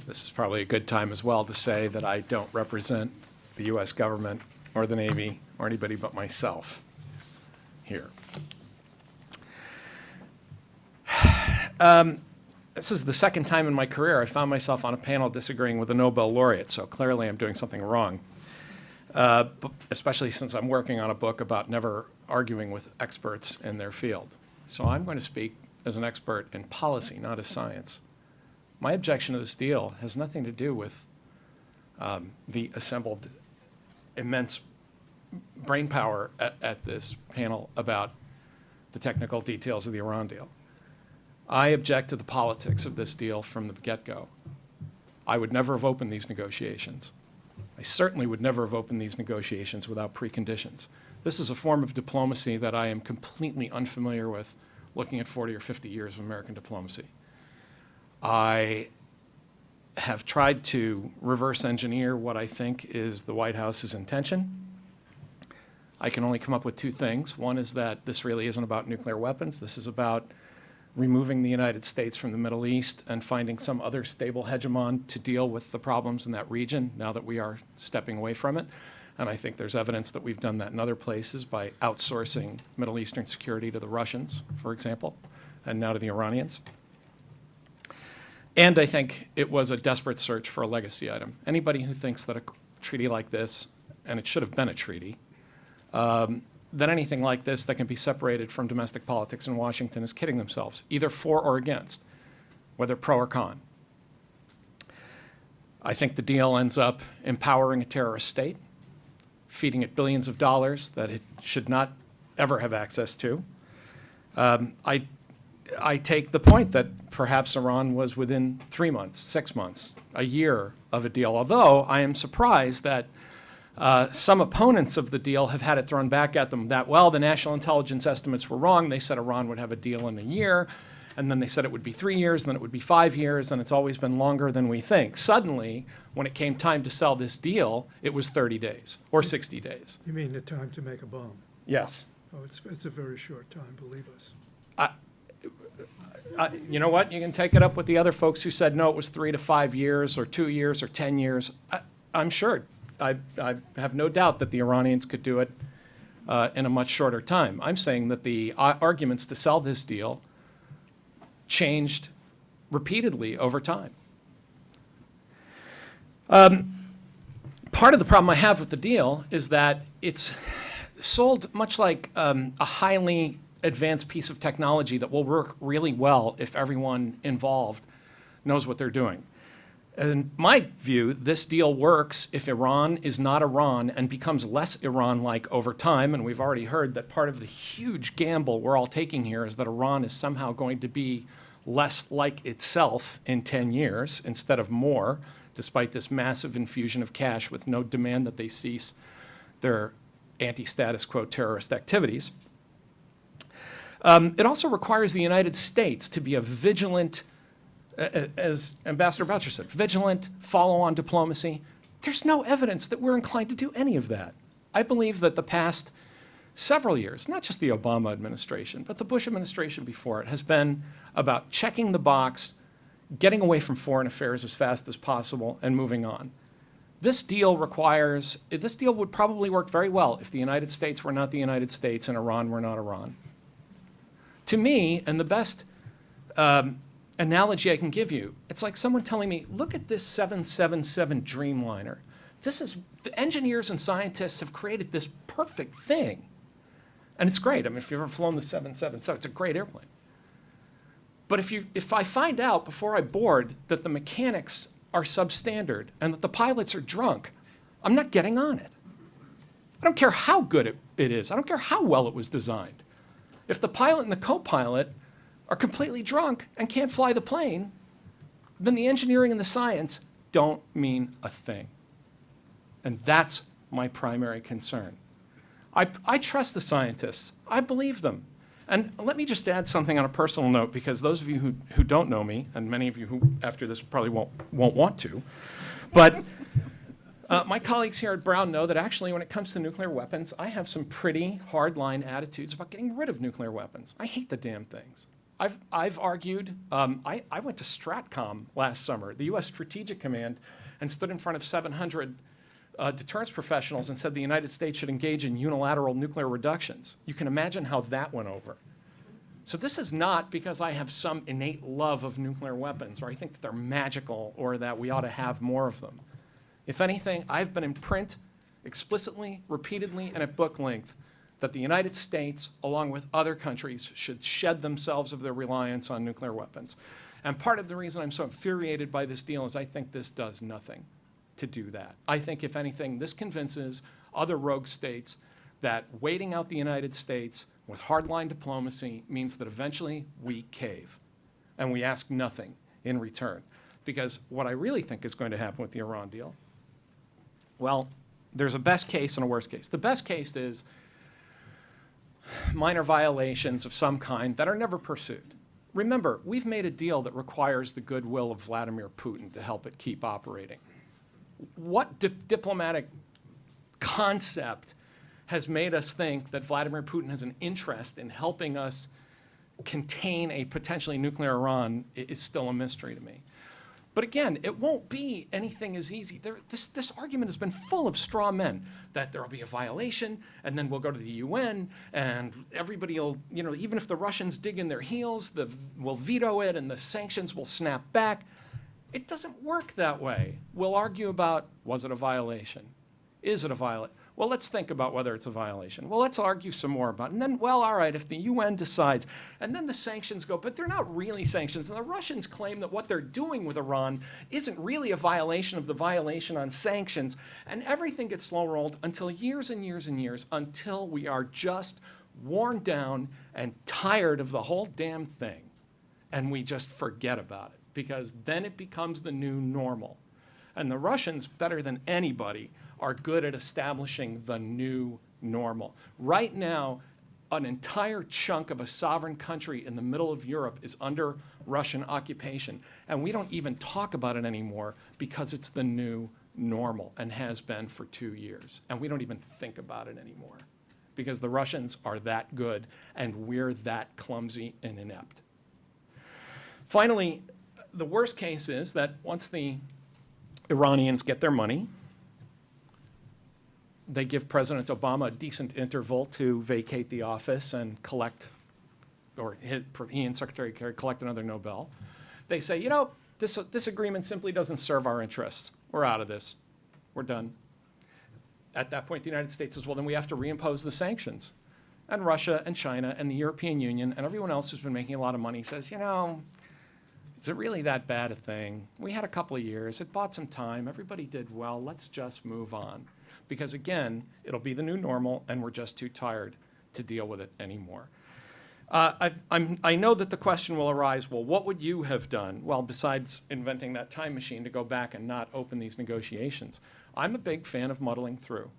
[SPEAKER 5] This is probably a good time as well to say that I don't represent the U.S. government or the Navy or anybody but myself here. This is the second time in my career I found myself on a panel disagreeing with a Nobel laureate, so clearly I'm doing something wrong, especially since I'm working on a book about never arguing with experts in their field. So I'm going to speak as an expert in policy, not as science. My objection to this deal has nothing to do with the assembled immense brain power at this panel about the technical details of the Iran deal. I object to the politics of this deal from the get-go. I would never have opened these negotiations. I certainly would never have opened these negotiations without preconditions. This is a form of diplomacy that I am completely unfamiliar with, looking at 40 or 50 years of American diplomacy. I have tried to reverse engineer what I think is the White House's intention. I can only come up with two things. One is that this really isn't about nuclear weapons. This is about removing the United States from the Middle East and finding some other stable hegemon to deal with the problems in that region now that we are stepping away from it. And I think there's evidence that we've done that in other places by outsourcing Middle Eastern security to the Russians, for example, and now to the Iranians. And I think it was a desperate search for a legacy item. Anybody who thinks that a treaty like this, and it should have been a treaty, that anything like this that can be separated from domestic politics in Washington is kidding themselves, either for or against, whether pro or con. I think the deal ends up empowering a terrorist state, feeding it billions of dollars that it should not ever have access to. I take the point that perhaps Iran was within 3 months, 6 months, a year of a deal, although I am surprised that some opponents of the deal have had it thrown back at them that, well, the national intelligence estimates were wrong. They said Iran would have a deal in a year, and then they said it would be 3 years, and then it would be 5 years, and it's always been longer than we think. Suddenly, when it came time to sell this deal, it was 30 days or 60 days.
[SPEAKER 4] You mean the time to make a bomb?
[SPEAKER 5] Yes.
[SPEAKER 4] Oh, it's a very short time, believe us.
[SPEAKER 5] You know what? You can take it up with the other folks who said, no, it was 3 to 5 years or 2 years or 10 years. I'm sure. I have no doubt that the Iranians could do it in a much shorter time. I'm saying that the arguments to sell this deal changed repeatedly over time. Part of the problem I have with the deal is that it's sold much like a highly advanced piece of technology that will work really well if everyone involved knows what they're doing. In my view, this deal works if Iran is not Iran and becomes less Iran-like over time, and we've already heard that part of the huge gamble we're all taking here is that Iran is somehow going to be less like itself in 10 years instead of more, despite this massive infusion of cash with no demand that they cease their anti-status quo terrorist activities. It also requires the United States to be a vigilant, as Ambassador Boucher said, vigilant, follow-on diplomacy. There's no evidence that we're inclined to do any of that. I believe that the past several years, not just the Obama administration, but the Bush administration before it, has been about checking the box, getting away from foreign affairs as fast as possible, and moving on. This deal would probably work very well if the United States were not the United States and Iran were not Iran. To me, and the best analogy I can give you, it's like someone telling me, look at this 777 Dreamliner. The engineers and scientists have created this perfect thing. And it's great. I mean, if you've ever flown the 777, it's a great airplane. But if I find out before I board that the mechanics are substandard and that the pilots are drunk, I'm not getting on it. I don't care how good it is. I don't care how well it was designed. If the pilot and the co-pilot are completely drunk and can't fly the plane, then the engineering and the science don't mean a thing. And that's my primary concern. I trust the scientists. I believe them. And let me just add something on a personal note, because those of you who don't know me, and many of you who after this probably won't want to, but my colleagues here at Brown know that actually when it comes to nuclear weapons, I have some pretty hardline attitudes about getting rid of nuclear weapons. I hate the damn things. I've argued, I went to Stratcom last summer, the US Strategic Command, and stood in front of 700 deterrence professionals and said the United States should engage in unilateral nuclear reductions. You can imagine how that went over. So this is not because I have some innate love of nuclear weapons, or I think that they're magical, or that we ought to have more of them. If anything, I've been in print explicitly, repeatedly, and at book length that the United States, along with other countries, should shed themselves of their reliance on nuclear weapons. And part of the reason I'm so infuriated by this deal is I think this does nothing to do that. I think, if anything, this convinces other rogue states that waiting out the United States with hardline diplomacy means that eventually we cave and we ask nothing in return. Because what I really think is going to happen with the Iran deal, well, there's a best case and a worst case. The best case is minor violations of some kind that are never pursued. Remember, we've made a deal that requires the goodwill of Vladimir Putin to help it keep operating. What diplomatic concept has made us think that Vladimir Putin has an interest in helping us contain a potentially nuclear Iran is still a mystery to me. But again, it won't be anything as easy. This argument has been full of straw men, that there will be a violation, and then we'll go to the UN, and everybody will, even if the Russians dig in their heels, we'll veto it, and the sanctions will snap back. It doesn't work that way. We'll argue about, was it a violation? Is it a violation? Well, let's think about whether it's a violation. Well, let's argue some more about it. And then, well, all right, if the UN decides, and then the sanctions go, but they're not really sanctions. And the Russians claim that what they're doing with Iran isn't really a violation of the violation on sanctions. And everything gets slow-rolled until years and years and years, until we are just worn down and tired of the whole damn thing. And we just forget about it, because then it becomes the new normal. And the Russians, better than anybody, are good at establishing the new normal. Right now, an entire chunk of a sovereign country in the middle of Europe is under Russian occupation. And we don't even talk about it anymore because it's the new normal and has been for 2 years. And we don't even think about it anymore because the Russians are that good and we're that clumsy and inept. Finally, the worst case is that once the Iranians get their money, they give President Obama a decent interval to vacate the office and collect, or he and Secretary Kerry collect another Nobel. They say, this agreement simply doesn't serve our interests. We're out of this. We're done. At that point, the United States says, well, then we have to reimpose the sanctions. and Russia and China and the European Union and everyone else who's been making a lot of money says, you know, is it really that bad a thing? We had a couple of years. It bought some time. Everybody did well. Let's just move on. Because, again, it'll be the new normal, and we're just too tired to deal with it anymore. I know that the question will arise, well, what would you have done? Well, besides inventing that time machine to go back and not open these negotiations. I'm a big fan of muddling through.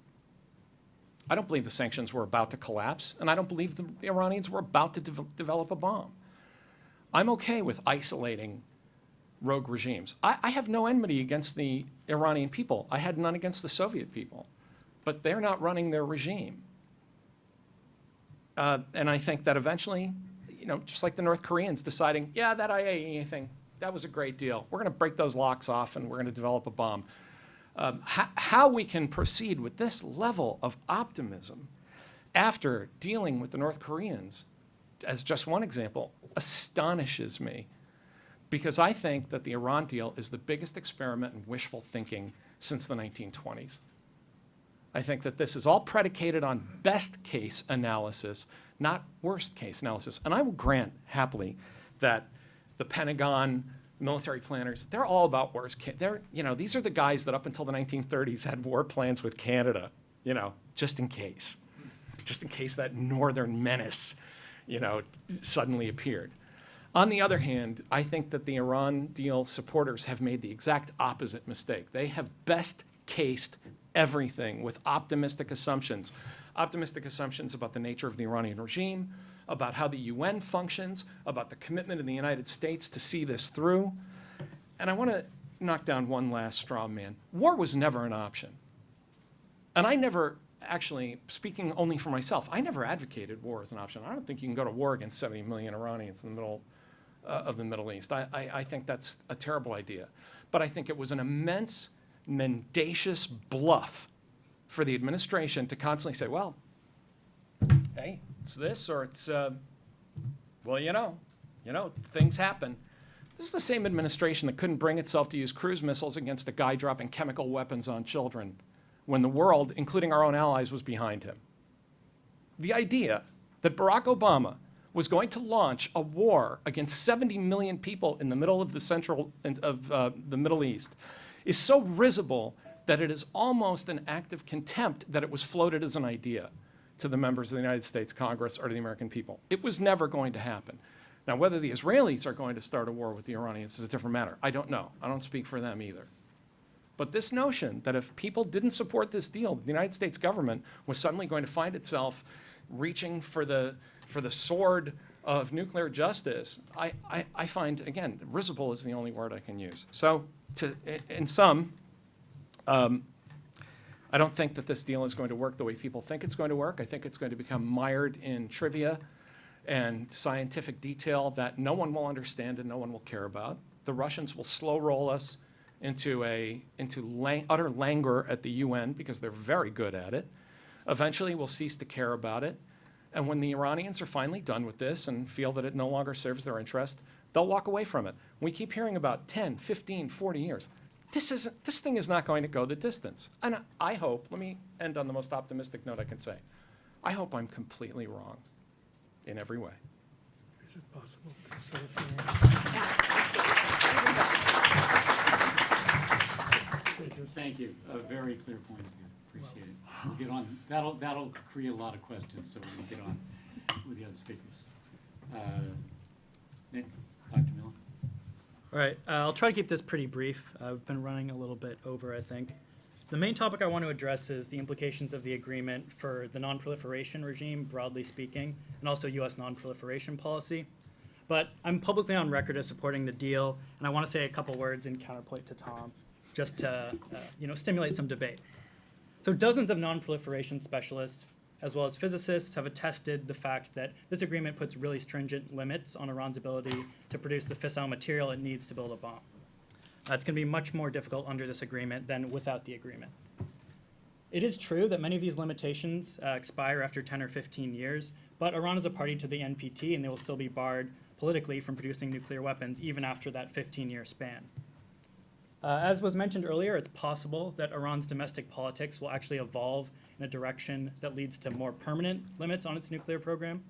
[SPEAKER 5] I don't believe the sanctions were about to collapse, and I don't believe the Iranians were about to develop a bomb. I'm okay with isolating rogue regimes. I have no enmity against the Iranian people. I had none against the Soviet people. But they're not running their regime. And I think that eventually, you know, just like the North Koreans deciding, yeah, that IAEA thing, that was a great deal. We're going to break those locks off and we're going to develop a bomb. How we can proceed with this level of optimism after dealing with the North Koreans, as just one example, astonishes me. Because I think that the Iran deal is the biggest experiment in wishful thinking since the 1920s. I think that this is all predicated on best case analysis, not worst case analysis. And I will grant happily that the Pentagon, military planners, they're all about worst case. You know, these are the guys that up until the 1930s had war plans with Canada, you know, just in case that northern menace, you know, suddenly appeared. On the other hand, I think that the Iran deal supporters have made the exact opposite mistake. They have best cased everything with optimistic assumptions. Optimistic assumptions about the nature of the Iranian regime, about how the UN functions, about the commitment of the United States to see this through. And I want to knock down one last straw man. War was never an option. And I never, actually, speaking only for myself, I never advocated war as an option. I don't think you can go to war against 70 million Iranians in the middle of the Middle East. I think that's a terrible idea. But I think it was an immense, mendacious bluff for the administration to constantly say, well, hey, it's this or it's, well, you know, things happen. This is the same administration that couldn't bring itself to use cruise missiles against a guy dropping chemical weapons on children when the world, including our own allies, was behind him. The idea that Barack Obama was going to launch a war against 70 million people in the middle of the Middle East is so risible that it is almost an act of contempt that it was floated as an idea to the members of the United States Congress or to the American people. It was never going to happen. Now, whether the Israelis are going to start a war with the Iranians is a different matter. I don't know. I don't speak for them either. But this notion that if people didn't support this deal, the United States government was suddenly going to find itself reaching for the sword of nuclear justice, I find, again, risible is the only word I can use. So, in sum, I don't think that this deal is going to work the way people think it's going to work. I think it's going to become mired in trivia and scientific detail that no one will understand and no one will care about. The Russians will slow roll us into utter languor at the UN because they're very good at it. Eventually, we'll cease to care about it. And when the Iranians are finally done with this and feel that it no longer serves their interest, they'll walk away from it. We keep hearing about 10, 15, 40 years. This thing is not going to go the distance. And I hope, let me end on the most optimistic note I can say, I hope I'm completely wrong in every way.
[SPEAKER 4] Is it possible to say a few words?
[SPEAKER 1] Thank you. A very clear point of view. Appreciate it. We'll get on. That'll create a lot of questions, so we're going to get on with the other speakers. Nick, Dr. Miller.
[SPEAKER 6] All right, I'll try to keep this pretty brief. I've been running a little bit over, I think. The main topic I want to address is the implications of the agreement for the non-proliferation regime, broadly speaking, and also U.S. non-proliferation policy. But I'm publicly on record as supporting the deal, and I want to say a couple words in counterpoint to Tom, just to stimulate some debate. So dozens of non-proliferation specialists, as well as physicists, have attested the fact that this agreement puts really stringent limits on Iran's ability to produce the fissile material it needs to build a bomb. It's going to be much more difficult under this agreement than without the agreement. It is true that many of these limitations expire after 10 or 15 years, but Iran is a party to the NPT, and they will still be barred politically from producing nuclear weapons even after that 15-year span. As was mentioned earlier, it's possible that Iran's domestic politics will actually evolve in a direction that leads to more permanent limits on its nuclear program.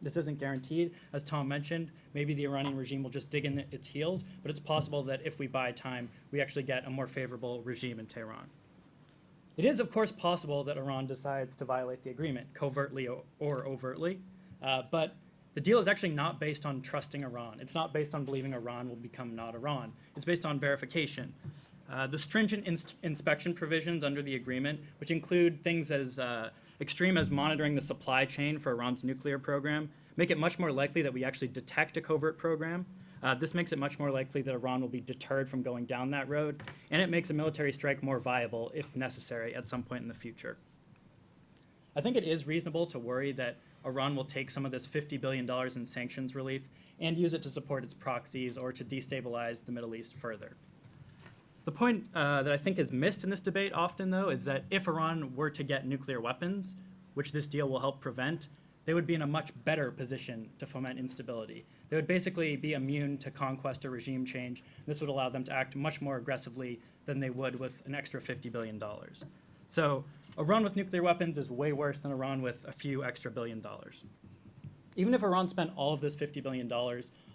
[SPEAKER 6] This isn't guaranteed. As Tom mentioned, maybe the Iranian regime will just dig in its heels, but it's possible that if we buy time, we actually get a more favorable regime in Tehran. It is, of course, possible that Iran decides to violate the agreement, covertly or overtly, but the deal is actually not based on trusting Iran. It's not based on believing Iran will become not Iran. It's based on verification. The stringent inspection provisions under the agreement, which include things as extreme as monitoring the supply chain for Iran's nuclear program, make it much more likely that we actually detect a covert program. This makes it much more likely that Iran will be deterred from going down that road, and it makes a military strike more viable, if necessary, at some point in the future. I think it is reasonable to worry that Iran will take some of this $50 billion in sanctions relief and use it to support its proxies or to destabilize the Middle East further. The point that I think is missed in this debate often, though, is that if Iran were to get nuclear weapons, which this deal will help prevent, they would be in a much better position to foment instability. They would basically be immune to conquest or regime change. This would allow them to act much more aggressively than they would with an extra $50 billion. So Iran with nuclear weapons is way worse than Iran with a few extra $1 billion. Even if Iran spent all of this $50 billion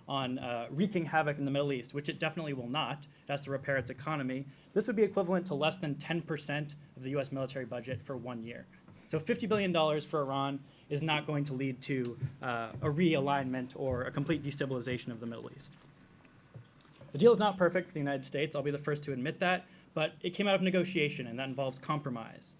[SPEAKER 6] on wreaking havoc in the Middle East, which it definitely will not, it has to repair its economy, this would be equivalent to less than 10% of the US military budget for 1 year. So $50 billion for Iran is not going to lead to a realignment or a complete destabilization of the Middle East. The deal is not perfect for the United States, I'll be the first to admit that, but it came out of negotiation, and that involves compromise.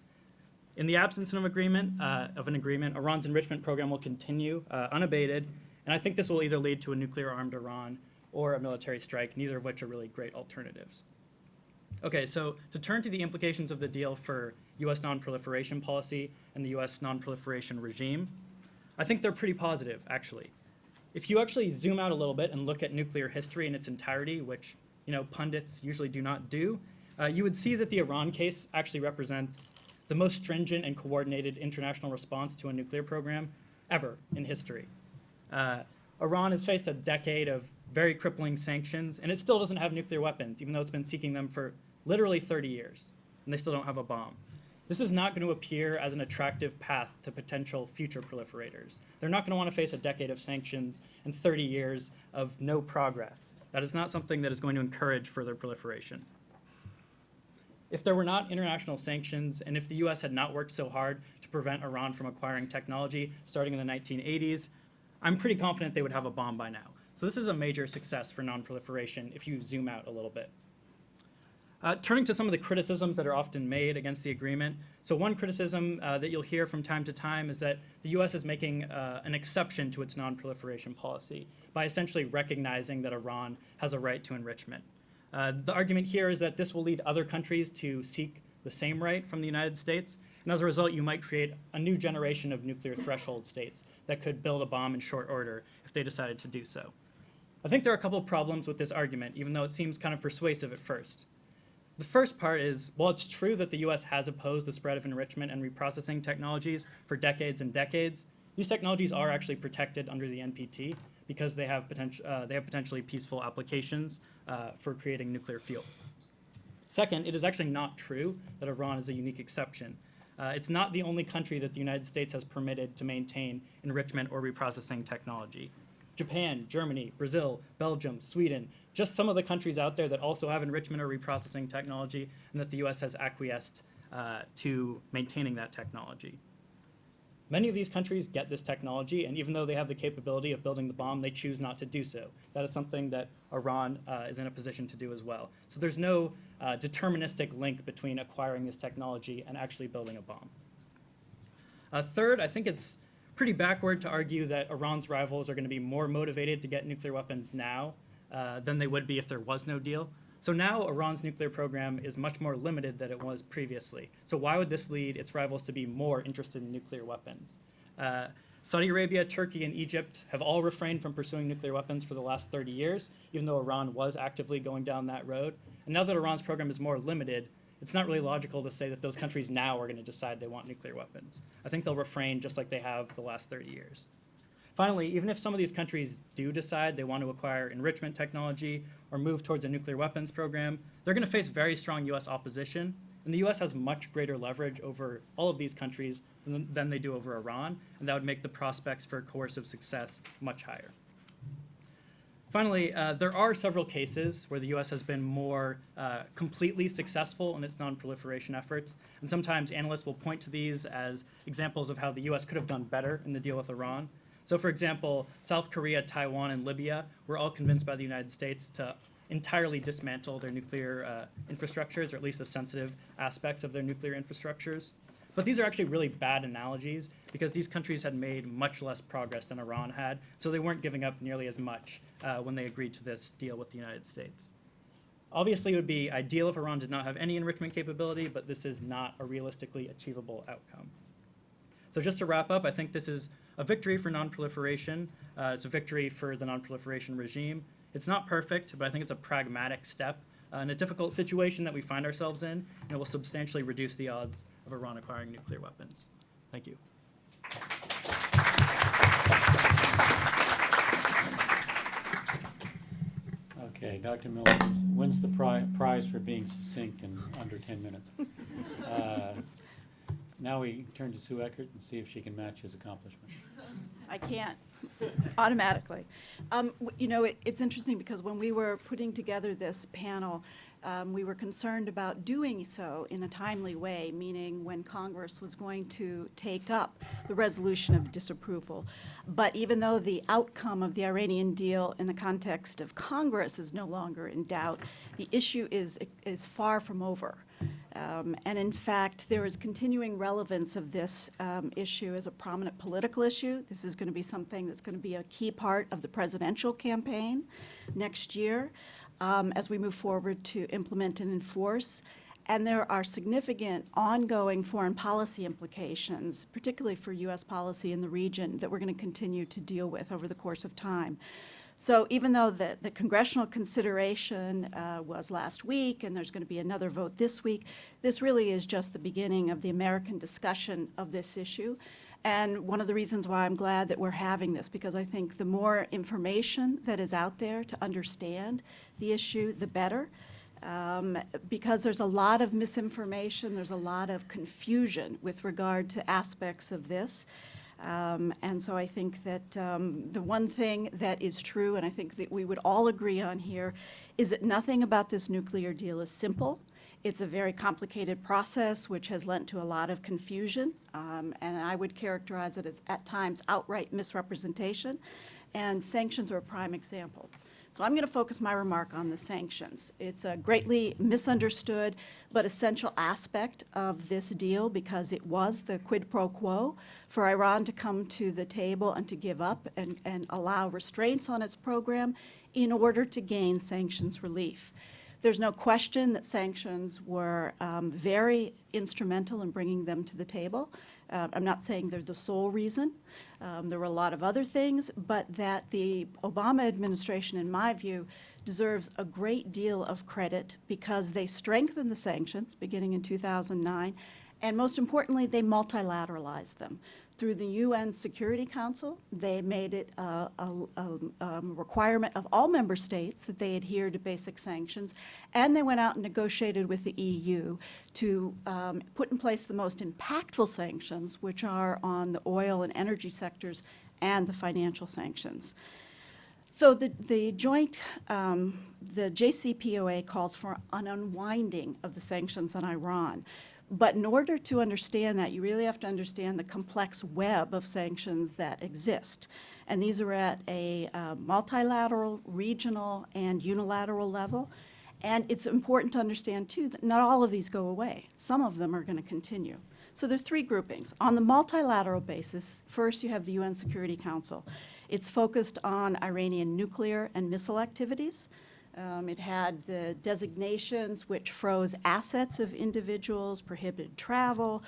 [SPEAKER 6] In the absence of an agreement, Iran's enrichment program will continue unabated, and I think this will either lead to a nuclear-armed Iran or a military strike, neither of which are really great alternatives. Okay, so to turn to the implications of the deal for US non-proliferation policy and the US non-proliferation regime, I think they're pretty positive, actually. If you actually zoom out a little bit and look at nuclear history in its entirety, which pundits usually do not do, you would see that the Iran case actually represents the most stringent and coordinated international response to a nuclear program ever in history. Iran has faced a decade of very crippling sanctions, and it still doesn't have nuclear weapons, even though it's been seeking them for literally 30 years, and they still don't have a bomb. This is not going to appear as an attractive path to potential future proliferators. They're not going to want to face a decade of sanctions and 30 years of no progress. That is not something that is going to encourage further proliferation. If there were not international sanctions, and if the US had not worked so hard to prevent Iran from acquiring technology starting in the 1980s, I'm pretty confident they would have a bomb by now. So this is a major success for non-proliferation if you zoom out a little bit. Turning to some of the criticisms that are often made against the agreement. So one criticism that you'll hear from time to time is that the US is making an exception to its non-proliferation policy by essentially recognizing that Iran has a right to enrichment. The argument here is that this will lead other countries to seek the same right from the United States, and as a result, you might create a new generation of nuclear threshold states that could build a bomb in short order if they decided to do so. I think there are a couple of problems with this argument, even though it seems kind of persuasive at first. The first part is, while it's true that the US has opposed the spread of enrichment and reprocessing technologies for decades and decades, these technologies are actually protected under the NPT because they have potentially peaceful applications for creating nuclear fuel. Second, it is actually not true that Iran is a unique exception. It's not the only country that the United States has permitted to maintain enrichment or reprocessing technology. Japan, Germany, Brazil, Belgium, Sweden, just some of the countries out there that also have enrichment or reprocessing technology and that the US has acquiesced to maintaining that technology. Many of these countries get this technology, and even though they have the capability of building the bomb, they choose not to do so. That is something that Iran is in a position to do as well. So there's no deterministic link between acquiring this technology and actually building a bomb. Third, I think it's pretty backward to argue that Iran's rivals are going to be more motivated to get nuclear weapons now than they would be if there was no deal. So now Iran's nuclear program is much more limited than it was previously. So why would this lead its rivals to be more interested in nuclear weapons? Saudi Arabia, Turkey, and Egypt have all refrained from pursuing nuclear weapons for the last 30 years, even though Iran was actively going down that road. And now that Iran's program is more limited, it's not really logical to say that those countries now are going to decide they want nuclear weapons. I think they'll refrain just like they have the last 30 years. Finally, even if some of these countries do decide they want to acquire enrichment technology or move towards a nuclear weapons program, they're going to face very strong US opposition, And the US has much greater leverage over all of these countries than they do over Iran, and that would make the prospects for coercive success much higher. Finally, there are several cases where the US has been more completely successful in its non-proliferation efforts, and sometimes analysts will point to these as examples of how the US could have done better in the deal with Iran. So for example, South Korea, Taiwan, and Libya were all convinced by the United States to entirely dismantle their nuclear infrastructures, or at least the sensitive aspects of their nuclear infrastructures. But these are actually really bad analogies because these countries had made much less progress than Iran had, so they weren't giving up nearly as much when they agreed to this deal with the United States. Obviously, it would be ideal if Iran did not have any enrichment capability, but this is not a realistically achievable outcome. So just to wrap up, I think this is a victory for non-proliferation. It's a victory for the non-proliferation regime. It's not perfect, but I think it's a pragmatic step in a difficult situation that we find ourselves in, and it will substantially reduce the odds of Iran acquiring nuclear weapons. Thank you.
[SPEAKER 1] Okay, Dr. Miller wins the prize for being succinct in under 10 minutes. Now we turn to Sue Eckert and see if she can match his accomplishment.
[SPEAKER 3] I can't, automatically. You know, it's interesting because when we were putting together this panel, we were concerned about doing so in a timely way, meaning when Congress was going to take up the resolution of disapproval. But even though the outcome of the Iranian deal in the context of Congress is no longer in doubt, the issue is far from over. And in fact, there is continuing relevance of this issue as a prominent political issue. This is going to be something that's going to be a key part of the presidential campaign next year as we move forward to implement and enforce. And there are significant ongoing foreign policy implications, particularly for U.S. policy in the region, that we're going to continue to deal with over the course of time. So even though the congressional consideration was last week and there's going to be another vote this week, this really is just the beginning of the American discussion of this issue. And one of the reasons why I'm glad that we're having this, because I think the more information that is out there to understand the issue, the better. Because there's a lot of misinformation, there's a lot of confusion with regard to aspects of this. And so I think that the one thing that is true, and I think that we would all agree on here, is that nothing about this nuclear deal is simple. It's a very complicated process, which has lent to a lot of confusion, and I would characterize it as, at times, outright misrepresentation, and sanctions are a prime example. So I'm going to focus my remark on the sanctions. It's a greatly misunderstood but essential aspect of this deal because it was the quid pro quo for Iran to come to the table and to give up and allow restraints on its program in order to gain sanctions relief. There's no question that sanctions were very instrumental in bringing them to the table. I'm not saying they're the sole reason. There were a lot of other things, but that the Obama administration, in my view, deserves a great deal of credit because they strengthened the sanctions beginning in 2009, and most importantly, they multilateralized them. Through the UN Security Council, they made it a requirement of all member states that they adhere to basic sanctions, and they went out and negotiated with the EU to put in place the most impactful sanctions, which are on the oil and energy sectors and the financial sanctions. So the joint, the JCPOA calls for an unwinding of the sanctions on Iran. But in order to understand that, you really have to understand the complex web of sanctions that exist. And these are at a multilateral, regional, and unilateral level. And it's important to understand, too, that not all of these go away. Some of them are going to continue. So there are three groupings. On the multilateral basis, first you have the UN Security Council. It's focused on Iranian nuclear and missile activities. It had the designations which froze assets of individuals, prohibited travel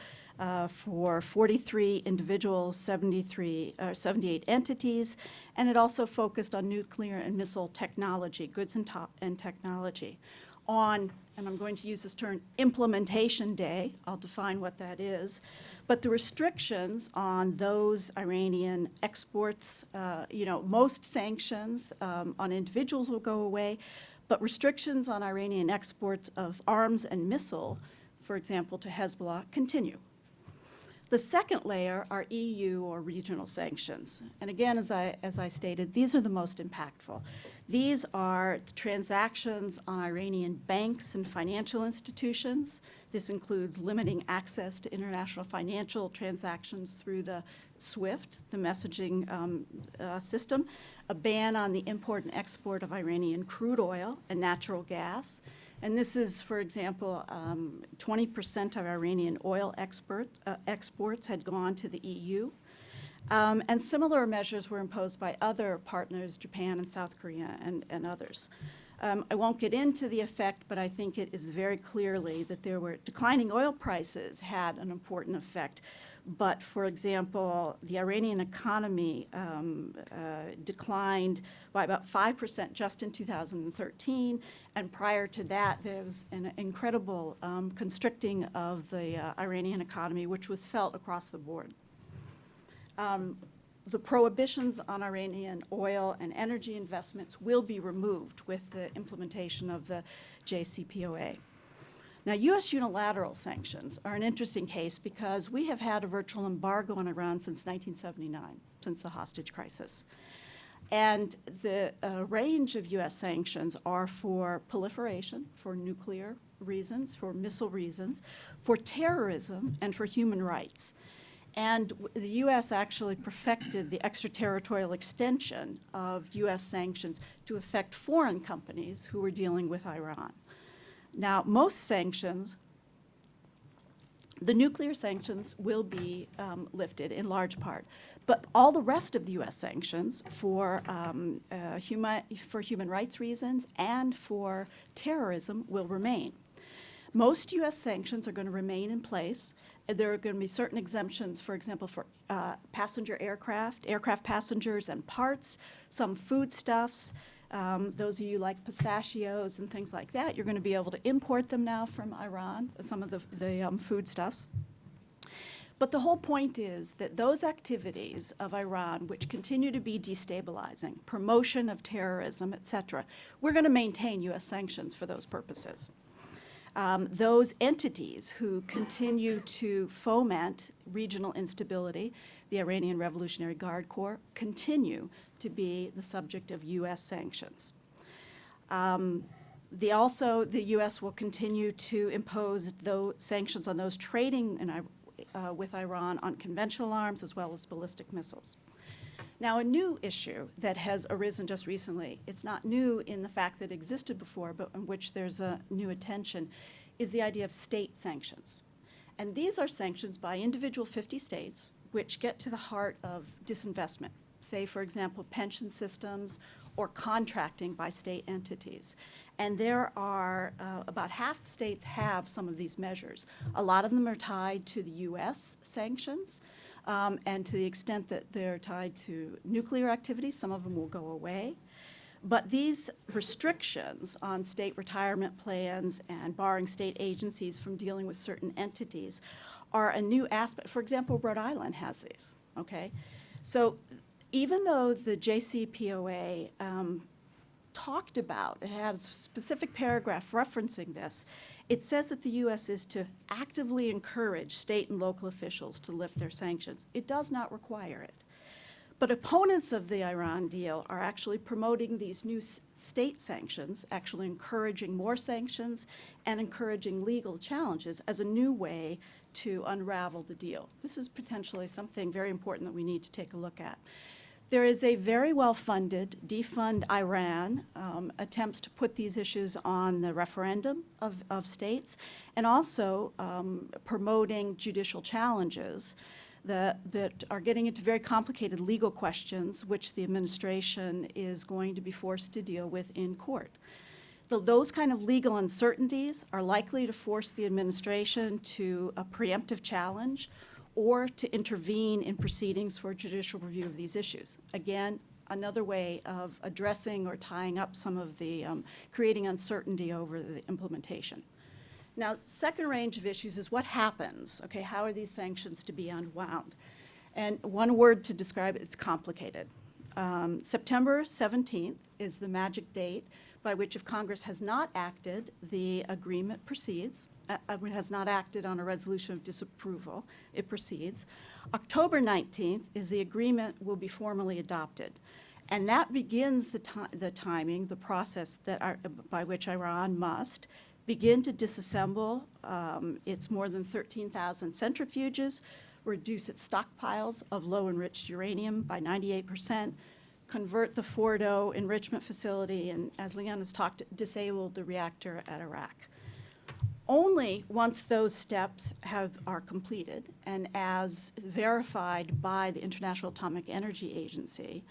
[SPEAKER 3] for 43 individuals, 78 entities, and it also focused on nuclear and missile technology, goods and technology. On, and I'm going to use this term, implementation day, I'll define what that is, but the restrictions on those Iranian exports, most sanctions on individuals will go away, but restrictions on Iranian exports of arms and missile for example, to Hezbollah, continue. The second layer are EU or regional sanctions. And again, as I stated, these are the most impactful. These are transactions on Iranian banks and financial institutions. This includes limiting access to international financial transactions through the SWIFT, the messaging system, a ban on the import and export of Iranian crude oil and natural gas. And this is, for example, 20% of Iranian oil exports had gone to the EU. And similar measures were imposed by other partners, Japan and South Korea and others. I won't get into the effect, but I think it is very clearly that there were declining oil prices had an important effect. But, for example, the Iranian economy declined by about 5% just in 2013, and prior to that, there was an incredible constricting of the Iranian economy, which was felt across the board. The prohibitions on Iranian oil and energy investments will be removed with the implementation of the JCPOA. Now, U.S. unilateral sanctions are an interesting case because we have had a virtual embargo on Iran since 1979, since the hostage crisis. And the range of U.S. sanctions are for proliferation, for nuclear reasons, for missile reasons, for terrorism, and for human rights. And the U.S. actually perfected the extraterritorial extension of U.S. sanctions to affect foreign companies who were dealing with Iran. Now, most sanctions, the nuclear sanctions will be lifted in large part, but all the rest of the U.S. sanctions for human rights reasons and for terrorism will remain. Most U.S. sanctions are going to remain in place. There are going to be certain exemptions, for example, for passenger aircraft passengers and parts, some foodstuffs. Those of you like pistachios and things like that, you're going to be able to import them now from Iran, some of the foodstuffs. But the whole point is that those activities of Iran, which continue to be destabilizing, promotion of terrorism, et cetera, we're going to maintain U.S. sanctions for those purposes. Those entities who continue to foment regional instability, the Iranian Revolutionary Guard Corps, continue to be the subject of U.S. sanctions. The U.S. will continue to impose sanctions on those trading with Iran on conventional arms as well as ballistic missiles. Now, a new issue that has arisen just recently, it's not new in the fact that it existed before, but in which there's a new attention, is the idea of state sanctions. And these are sanctions by individual 50 states which get to the heart of disinvestment, say, for example, pension systems or contracting by state entities. And there are about half the states have some of these measures. A lot of them are tied to the U.S. sanctions. And to the extent that they're tied to nuclear activities, some of them will go away. But these restrictions on state retirement plans and barring state agencies from dealing with certain entities are a new aspect. For example, Rhode Island has these, okay? So even though the JCPOA talked about, it had a specific paragraph referencing this, it says that the U.S. is to actively encourage state and local officials to lift their sanctions. It does not require it. But opponents of the Iran deal are actually promoting these new state sanctions, actually encouraging more sanctions and encouraging legal challenges as a new way to unravel the deal. This is potentially something very important that we need to take a look at. There is a very well-funded Defund Iran attempts to put these issues on the referendum of states, and also promoting judicial challenges that are getting into very complicated legal questions, which the administration is going to be forced to deal with in court. Those kind of legal uncertainties are likely to force the administration to a preemptive challenge or to intervene in proceedings for judicial review of these issues. Again, another way of addressing or tying up some of the, creating uncertainty over the implementation. Now, second range of issues is what happens, okay? How are these sanctions to be unwound? And one word to describe it, it's complicated. September 17th is the magic date by which, if Congress has not acted, the agreement proceeds. Has not acted on a resolution of disapproval, it proceeds. October 19th is the agreement will be formally adopted. And that begins the timing, the process by which Iran must begin to disassemble its more than 13,000 centrifuges, reduce its stockpiles of low-enriched uranium by 98%, convert the Fordo enrichment facility, and as Leon has talked, disable the reactor at Iraq. Only once those steps are completed, and as verified by the International Atomic Energy Agency,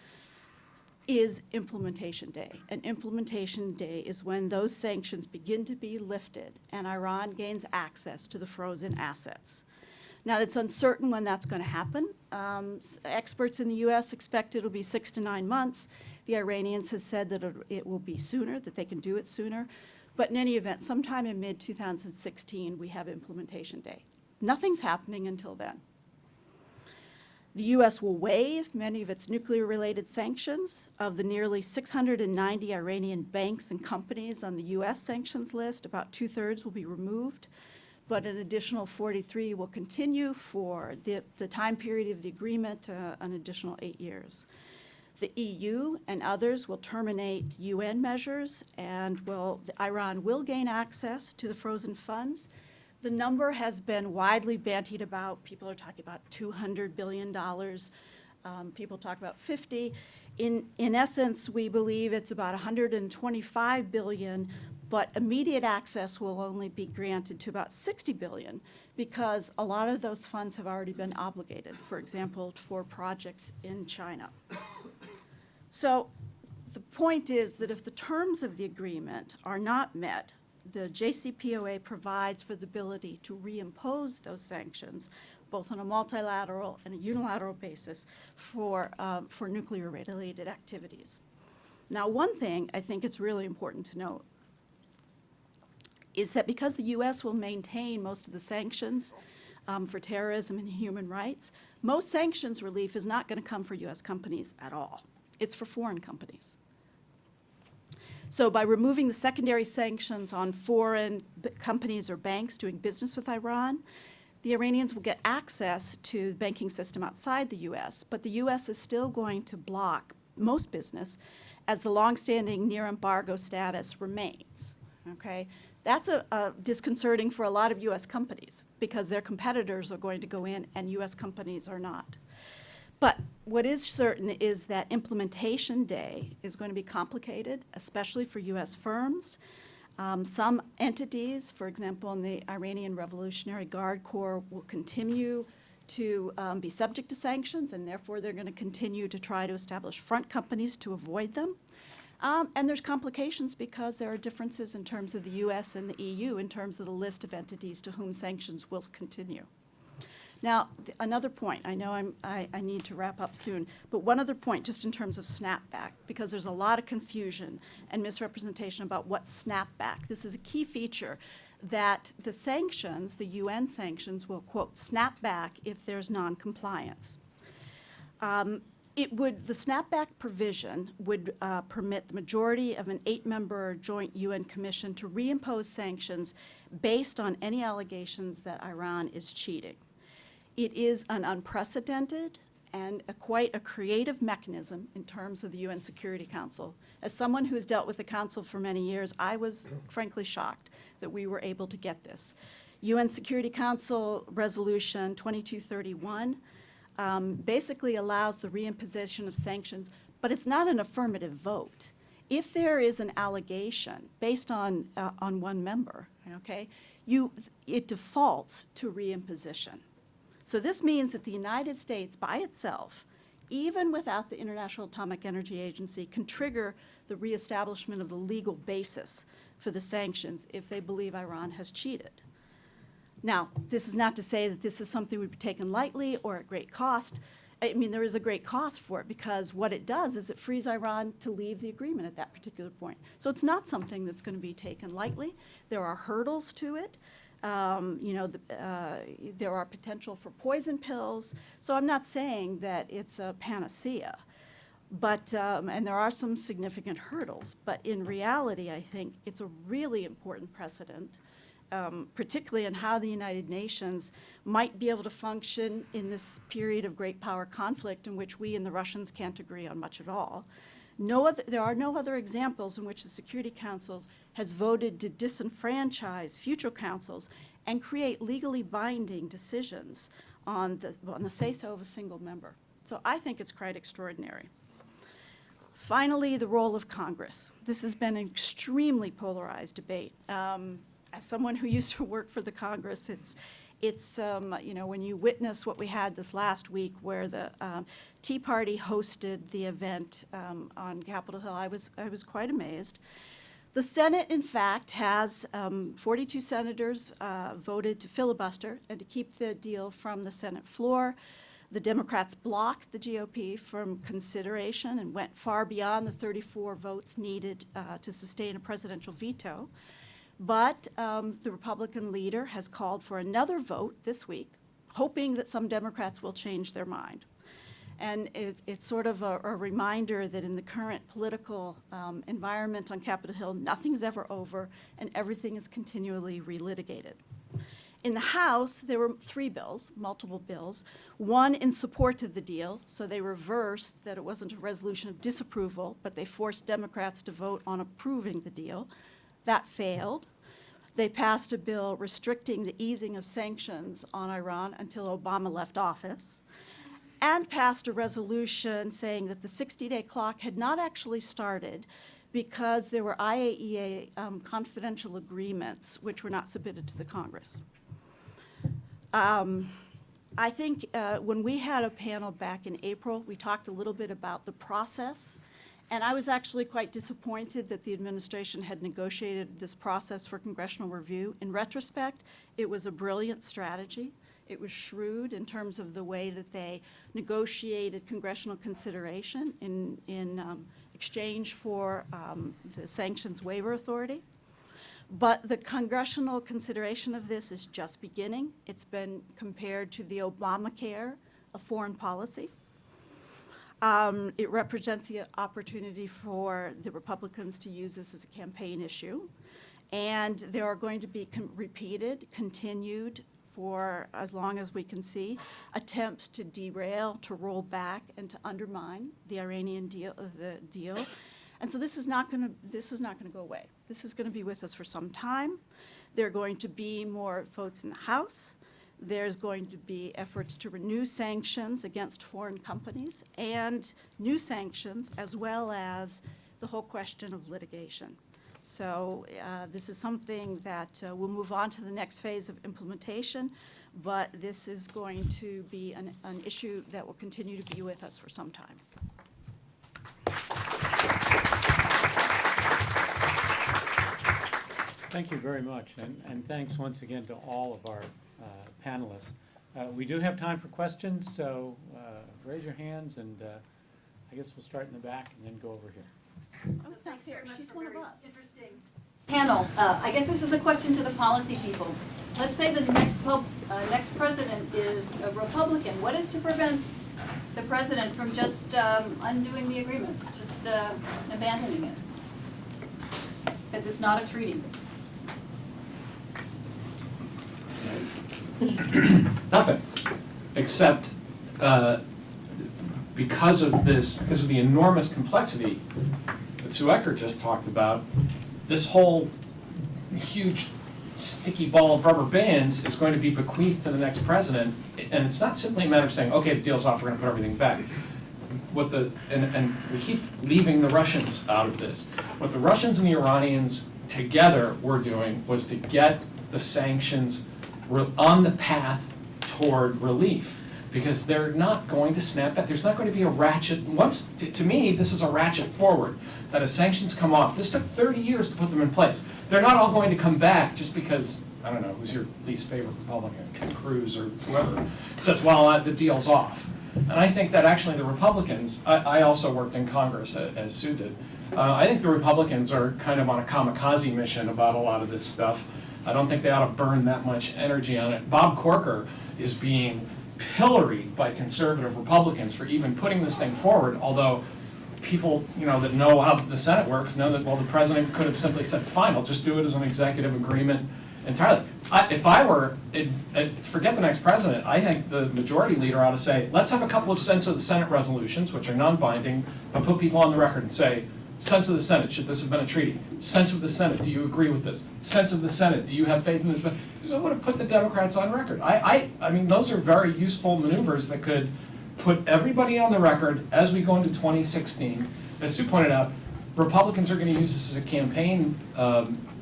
[SPEAKER 3] is implementation day. And implementation day is when those sanctions begin to be lifted and Iran gains access to the frozen assets. Now, it's uncertain when that's going to happen. Experts in the U.S. expect it'll be 6 to 9 months. The Iranians have said that it will be sooner, that they can do it sooner. But in any event, sometime in mid-2016, we have implementation day. Nothing's happening until then. The U.S. will waive many of its nuclear-related sanctions. Of the nearly 690 Iranian banks and companies on the U.S. sanctions list, about 2/3 will be removed, but an additional 43 will continue for the time period of the agreement, an additional 8 years. The EU and others will terminate UN measures, and Iran will gain access to the frozen funds. The number has been widely bandied about. People are talking about $200 billion. People talk about 50. In essence, we believe it's about $125 billion, but immediate access will only be granted to about $60 billion because a lot of those funds have already been obligated, for example, for projects in China. So the point is that if the terms of the agreement are not met, the JCPOA provides for the ability to reimpose those sanctions, both on a multilateral and a unilateral basis for nuclear-related activities. Now, one thing I think it's really important to note is that because the U.S. will maintain most of the sanctions for terrorism and human rights, most sanctions relief is not going to come for U.S. companies at all. It's for foreign companies. So by removing the secondary sanctions on foreign companies or banks doing business with Iran, the Iranians will get access to the banking system outside the U.S., but the U.S. is still going to block most business as the longstanding near-embargo status remains, okay? That's disconcerting for a lot of U.S. companies because their competitors are going to go in and U.S. companies are not. But what is certain is that implementation day is going to be complicated, especially for U.S. firms. Some entities, for example, in the Iranian Revolutionary Guard Corps, will continue to be subject to sanctions, and therefore they're going to continue to try to establish front companies to avoid them. And there's complications because there are differences in terms of the U.S. and the EU in terms of the list of entities to whom sanctions will continue. Now, another point, I know I need to wrap up soon, but one other point just in terms of snapback, because there's a lot of confusion and misrepresentation about what snapback. This is a key feature that the sanctions, the UN sanctions, will, quote, snap back if there's noncompliance. The snapback provision would permit the majority of an 8-member joint UN commission to reimpose sanctions based on any allegations that Iran is cheating. It is an unprecedented and quite a creative mechanism in terms of the UN Security Council. As someone who has dealt with the Council for many years, I was frankly shocked that we were able to get this. UN Security Council Resolution 2231 basically allows the reimposition of sanctions, but it's not an affirmative vote. If there is an allegation based on one member, okay, it defaults to reimposition. So this means that the United States by itself, even without the International Atomic Energy Agency, can trigger the reestablishment of the legal basis for the sanctions if they believe Iran has cheated. Now, this is not to say that this is something would be taken lightly or at great cost. I mean, there is a great cost for it because what it does is it frees Iran to leave the agreement at that particular point. So it's not something that's going to be taken lightly. There are hurdles to it. There are potential for poison pills. So I'm not saying that it's a panacea. And there are some significant hurdles, but in reality, I think it's a really important precedent, particularly in how the United Nations might be able to function in this period of great power conflict in which we and the Russians can't agree on much at all. There are no other examples in which the Security Council has voted to disenfranchise future councils and create legally binding decisions on the say-so of a single member. So I think it's quite extraordinary. Finally, the role of Congress. This has been an extremely polarized debate. As someone who used to work for the Congress, when you witness what we had this last week where the Tea Party hosted the event on Capitol Hill, I was quite amazed. The Senate, in fact, has 42 senators voted to filibuster and to keep the deal from the Senate floor. The Democrats blocked the GOP from consideration and went far beyond the 34 votes needed to sustain a presidential veto. But the Republican leader has called for another vote this week, hoping that some Democrats will change their mind. And it's sort of a reminder that in the current political environment on Capitol Hill, nothing's ever over and everything is continually relitigated. In the House, there were 3 bills, multiple bills, one in support of the deal, so they reversed that it wasn't a resolution of disapproval, but they forced Democrats to vote on approving the deal. That failed. They passed a bill restricting the easing of sanctions on Iran until Obama left office, and passed a resolution saying that the 60-day clock had not actually started because there were IAEA confidential agreements which were not submitted to the Congress. I think when we had a panel back in April, we talked a little bit about the process, and I was actually quite disappointed that the administration had negotiated this process for congressional review. In retrospect, it was a brilliant strategy. It was shrewd in terms of the way that they negotiated congressional consideration in exchange for the sanctions waiver authority. But the congressional consideration of this is just beginning. It's been compared to the Obamacare of foreign policy. It represents the opportunity for the Republicans to use this as a campaign issue. And there are going to be continued for as long as we can see, attempts to derail, to roll back, and to undermine the Iranian deal. And so this is not going to go away. This is going to be with us for some time. There are going to be more votes in the House. There's going to be efforts to renew sanctions against foreign companies and new sanctions, as well as the whole question of litigation. So this is something that will move on to the next phase of implementation, but this is going to be an issue that will continue to be with us for some time.
[SPEAKER 1] Thank you very much, and thanks once again to all of our panelists. We do have time for questions, so raise your hands, and I guess we'll start in the back and then go over here.
[SPEAKER 3] Oh, it's not here. She's one of us.
[SPEAKER 7] Interesting panel. I guess this is a question to the policy people. Let's say the next president is a Republican. What is to prevent the president from just undoing the agreement, just abandoning it? That it's not a treaty.
[SPEAKER 5] Nothing, except because of the enormous complexity that Sue Eckert just talked about, this whole huge sticky ball of rubber bands is going to be bequeathed to the next president, and it's not simply a matter of saying, okay, the deal's off, we're going to put everything back. And we keep leaving the Russians out of this. What the Russians and the Iranians together were doing was to get the sanctions on the path toward relief, because they're not going to snap back. There's not going to be a ratchet. To me, this is a ratchet forward, that as sanctions come off, this took 30 years to put them in place. They're not all going to come back just because, I don't know, who's your least favorite Republican, Ted Cruz or whoever, says, well, the deal's off. And I think that actually the Republicans, I also worked in Congress, as Sue did, I think the Republicans are kind of on a kamikaze mission about a lot of this stuff. I don't think they ought to burn that much energy on it. Bob Corker is being pilloried by conservative Republicans for even putting this thing forward, although people, that know how the Senate works know that, well, the president could have simply said, fine, I'll just do it as an executive agreement entirely. If I were, forget the next president, I think the majority leader ought to say, let's have a couple of sense of the Senate resolutions, which are non-binding, but put people on the record and say, sense of the Senate, should this have been a treaty? Sense of the Senate, do you agree with this? Sense of the Senate, do you have faith in this? Because it would have put the Democrats on record. I mean, those are very useful maneuvers that could put everybody on the record as we go into 2016. As Sue pointed out, Republicans are going to use this as a campaign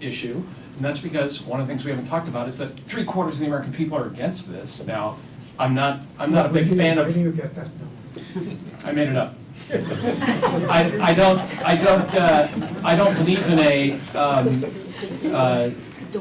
[SPEAKER 5] issue, and that's because one of the things we haven't talked about is that 3/4 of the American people are against this. Now, I'm not a big fan of.
[SPEAKER 4] Where do you get that number?
[SPEAKER 5] I made it up. I don't believe in a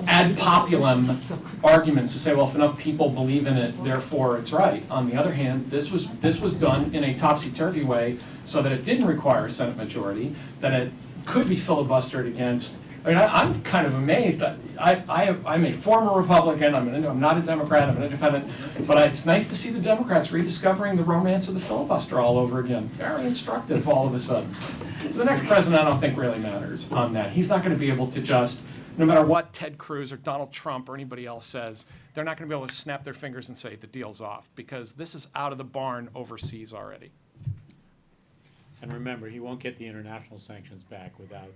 [SPEAKER 5] ad populum arguments to say, well, if enough people believe in it, therefore it's right. On the other hand, this was done in a topsy-turvy way so that it didn't require a Senate majority, that it could be filibustered against. I mean, I'm kind of amazed that I'm a former Republican, I'm not a Democrat, I'm an independent, but it's nice to see the Democrats rediscovering the romance of the filibuster all over again. Very instructive all of a sudden. So the next president, I don't think really matters on that. He's not going to be able to just, no matter what Ted Cruz or Donald Trump or anybody else says, they're not going to be able to snap their fingers and say the deal's off, because this is out of the barn overseas already.
[SPEAKER 1] And remember, he won't get the international sanctions back without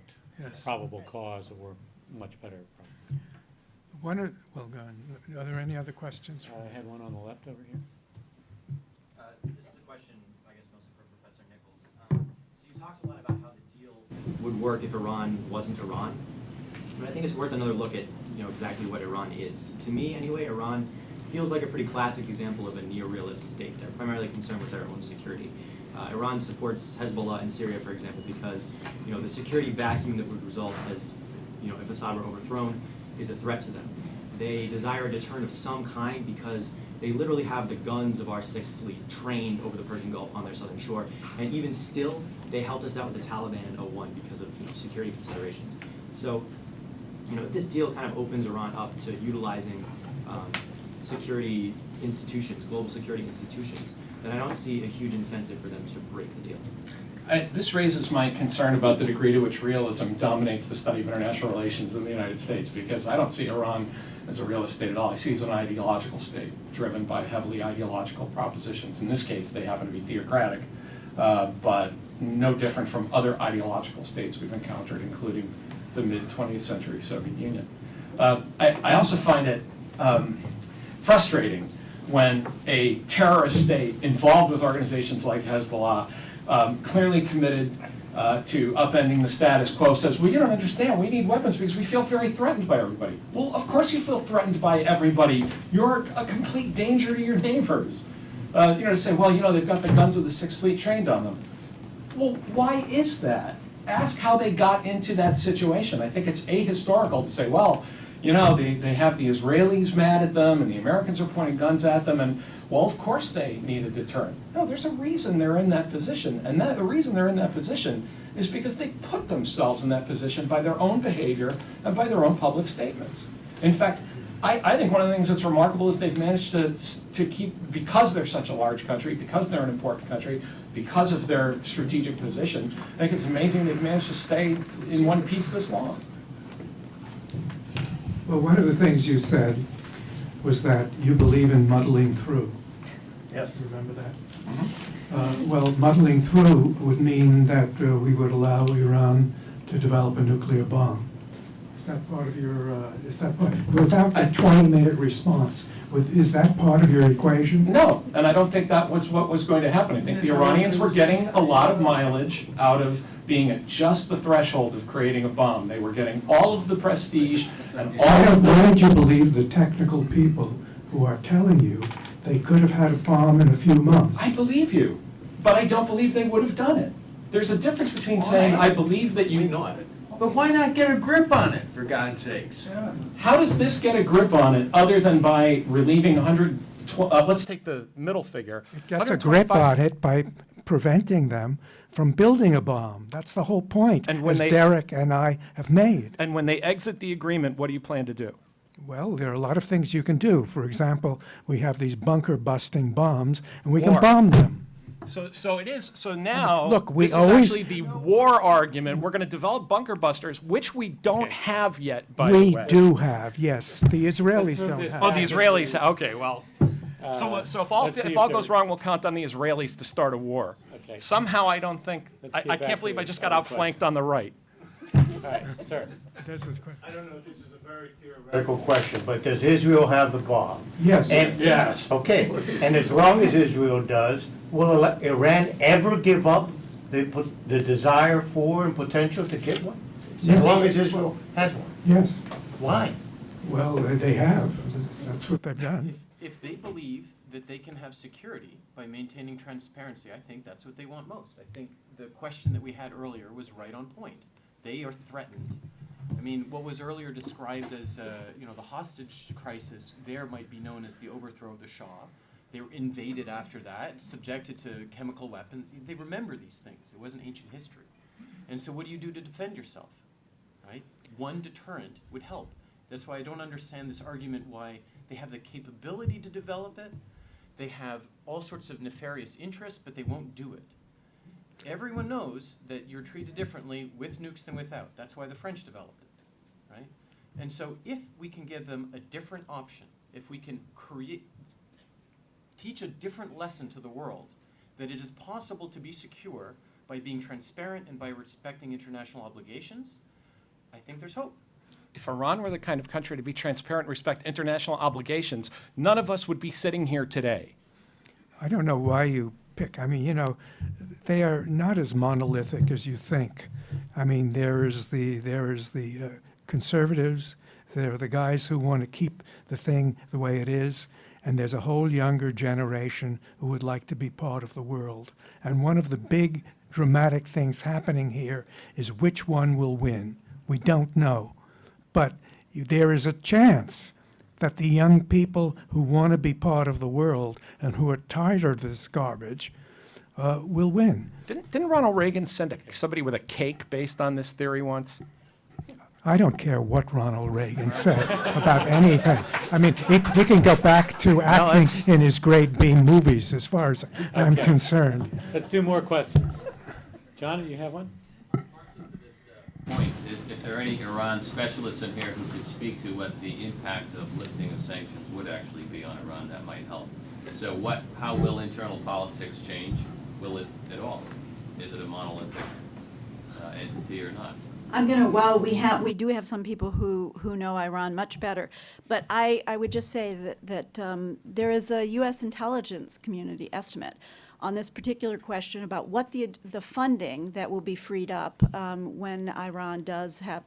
[SPEAKER 1] probable cause or much better.
[SPEAKER 4] Well, go on. Are there any other questions?
[SPEAKER 1] I had one on the left over here.
[SPEAKER 8] This is a question, I guess, mostly for Professor Nichols. So you talked a lot about how the deal would work if Iran wasn't Iran. But I think it's worth another look at exactly what Iran is. To me, anyway, Iran feels like a pretty classic example of a neo-realist state. They're primarily concerned with their own security. Iran supports Hezbollah in Syria, for example, because the security vacuum that would result as if Assad were overthrown is a threat to them. They desire a deterrent of some kind because they literally have the guns of our Sixth Fleet trained over the Persian Gulf on their southern shore, and even still, they helped us out with the Taliban in 2001 because of security considerations. So, this deal kind of opens Iran up to utilizing security institutions, global security institutions, then I don't see a huge incentive for them to break the deal.
[SPEAKER 5] This raises my concern about the degree to which realism dominates the study of international relations in the United States, because I don't see Iran as a realist state at all. I see it as an ideological state driven by heavily ideological propositions. In this case, they happen to be theocratic, but no different from other ideological states we've encountered, including the mid-20th century Soviet Union. I also find it frustrating when a terrorist state involved with organizations like Hezbollah, clearly committed to upending the status quo, says, well, you don't understand, we need weapons because we feel very threatened by everybody. Well, of course you feel threatened by everybody. You're a complete danger to your neighbors. To say, well, they've got the guns of the Sixth Fleet trained on them. Well, why is that? Ask how they got into that situation. I think it's ahistorical to say, well, they have the Israelis mad at them and the Americans are pointing guns at them, and well, of course they need a deterrent. No, there's a reason they're in that position, and the reason they're in that position is because they put themselves in that position by their own behavior and by their own public statements. In fact, I think one of the things that's remarkable is they've managed to keep, because they're such a large country, because they're an important country, because of their strategic position, I think it's amazing they've managed to stay in one piece this long.
[SPEAKER 4] Well, one of the things you said was that you believe in muddling through.
[SPEAKER 5] Yes.
[SPEAKER 4] Remember that?
[SPEAKER 5] Mm-hmm.
[SPEAKER 4] Well, muddling through would mean that we would allow Iran to develop a nuclear bomb. Is that part of your, without that 20-minute response, is that part of your equation?
[SPEAKER 5] No, and I don't think that was what was going to happen. I think the Iranians were getting a lot of mileage out of being at just the threshold of creating a bomb. They were getting all of the prestige and all of the...
[SPEAKER 4] Why don't you believe the technical people who are telling you they could have had a bomb in a few months?
[SPEAKER 5] I believe you, but I don't believe they would have done it. There's a difference between saying, I believe that you know it.
[SPEAKER 9] But why not get a grip on it, for God's sakes?
[SPEAKER 5] Yeah. How does this get a grip on it other than by relieving 112, let's take the middle figure.
[SPEAKER 4] It gets a grip on it by preventing them from building a bomb. That's the whole point,
[SPEAKER 5] and when
[SPEAKER 4] as Derek and I have made.
[SPEAKER 5] And when they exit the agreement, what do you plan to do?
[SPEAKER 4] Well, there are a lot of things you can do. For example, we have these bunker-busting bombs, and we can
[SPEAKER 5] War.
[SPEAKER 4] bomb them.
[SPEAKER 5] So it is, so now,
[SPEAKER 4] Look, we
[SPEAKER 5] this is
[SPEAKER 4] always-
[SPEAKER 5] actually the war argument. We're going to develop bunker busters, which we don't
[SPEAKER 1] Okay.
[SPEAKER 5] have yet, by the
[SPEAKER 4] We
[SPEAKER 5] way.
[SPEAKER 4] do have, yes. The Israelis
[SPEAKER 1] Let's move
[SPEAKER 4] don't
[SPEAKER 1] this
[SPEAKER 4] have.
[SPEAKER 5] Oh, the
[SPEAKER 1] back
[SPEAKER 5] Israelis,
[SPEAKER 1] into,
[SPEAKER 5] okay, well, so if all,
[SPEAKER 1] let's see
[SPEAKER 5] if
[SPEAKER 1] if
[SPEAKER 5] all
[SPEAKER 1] there-
[SPEAKER 5] goes wrong, we'll count on the Israelis to start a war.
[SPEAKER 1] Okay.
[SPEAKER 5] Somehow, I don't think,
[SPEAKER 1] Let's
[SPEAKER 5] I
[SPEAKER 1] get back
[SPEAKER 5] can't
[SPEAKER 1] to
[SPEAKER 5] believe I
[SPEAKER 1] the
[SPEAKER 5] just got
[SPEAKER 1] other
[SPEAKER 5] outflanked on the right.
[SPEAKER 1] All right, sir.
[SPEAKER 4] This is question.
[SPEAKER 9] I don't know if this is a very theoretical question, but does Israel have the bomb?
[SPEAKER 4] Yes.
[SPEAKER 9] And,
[SPEAKER 5] Yes.
[SPEAKER 9] Okay, and as long as Israel does, will Iran ever give up the desire for and potential to get one? As
[SPEAKER 4] Yes.
[SPEAKER 9] long as Israel has one.
[SPEAKER 4] Yes.
[SPEAKER 9] Why?
[SPEAKER 4] Well, they have. That's what they've done.
[SPEAKER 2] If they believe that they can have security by maintaining transparency, I think that's what they want most. I think the question that we had earlier was right on point. They are threatened. I mean, what was earlier described as, the hostage crisis there might be known as the overthrow of the Shah. They were invaded after that, subjected to chemical weapons. They remember these things. It wasn't ancient history. And so what do you do to defend yourself, right? One deterrent would help. That's why I don't understand this argument why they have the capability to develop it. They have all sorts of nefarious interests, but they won't do it. Everyone knows that you're treated differently with nukes than without. That's why the French developed it, right? And so if we can give them a different option, if we can teach a different lesson to the world, that it is possible to be secure by being transparent and by respecting international obligations, I think there's hope.
[SPEAKER 5] If Iran were the kind of country to be transparent and respect international obligations, none of us would be sitting here today.
[SPEAKER 4] I don't know why you pick. I mean, they are not as monolithic as you think. I mean, there is the conservatives. There are the guys who want to keep the thing the way it is. And there's a whole younger generation who would like to be part of the world. And one of the big dramatic things happening here is which one will win. We don't know. But there is a chance that the young people who want to be part of the world and who are tired of this garbage will win.
[SPEAKER 5] Didn't Ronald Reagan send somebody with a cake based on this theory once?
[SPEAKER 4] I don't care what Ronald Reagan said about anything. I mean, he can go back to acting in his great B movies as far as I'm
[SPEAKER 1] Okay.
[SPEAKER 4] concerned.
[SPEAKER 1] Let's do more questions. John, you have one?
[SPEAKER 10] Point, if there are any Iran specialists in here who could speak to what the impact of lifting of sanctions would actually be on Iran, that might help. So how will internal politics change? Will it at all? Is it a monolithic entity or not?
[SPEAKER 3] We do have some people who know Iran much better, but I would just say that there is a U.S. intelligence community estimate on this particular question about what the funding that will be freed up when Iran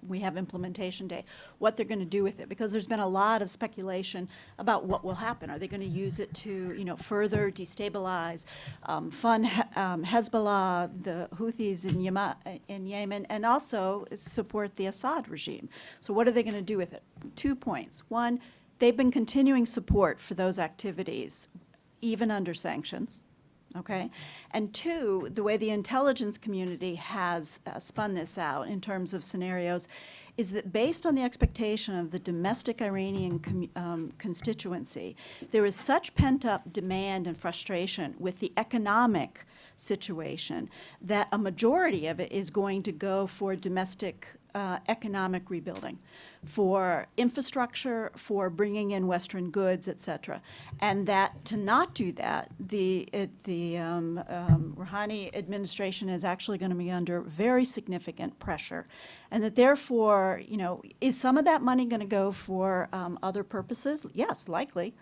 [SPEAKER 3] we have implementation day, what they're going to do with it, because there's been a lot of speculation about what will happen. Are they going to use it to further destabilize, fund Hezbollah, the Houthis in Yemen, and also support the Assad regime? So what are they going to do with it? 2 points. One, they've been continuing support for those activities even under sanctions. Okay, and two, the way the intelligence community has spun this out in terms of scenarios is that based on the expectation of the domestic Iranian constituency, there is such pent-up demand and frustration with the economic situation that a majority of it is going to go for domestic economic rebuilding, for infrastructure, for bringing in Western goods, et cetera. And that to not do that, the Rouhani administration is actually going to be under very significant pressure. And that therefore, is some of that money going to go for other purposes? Yes, likely.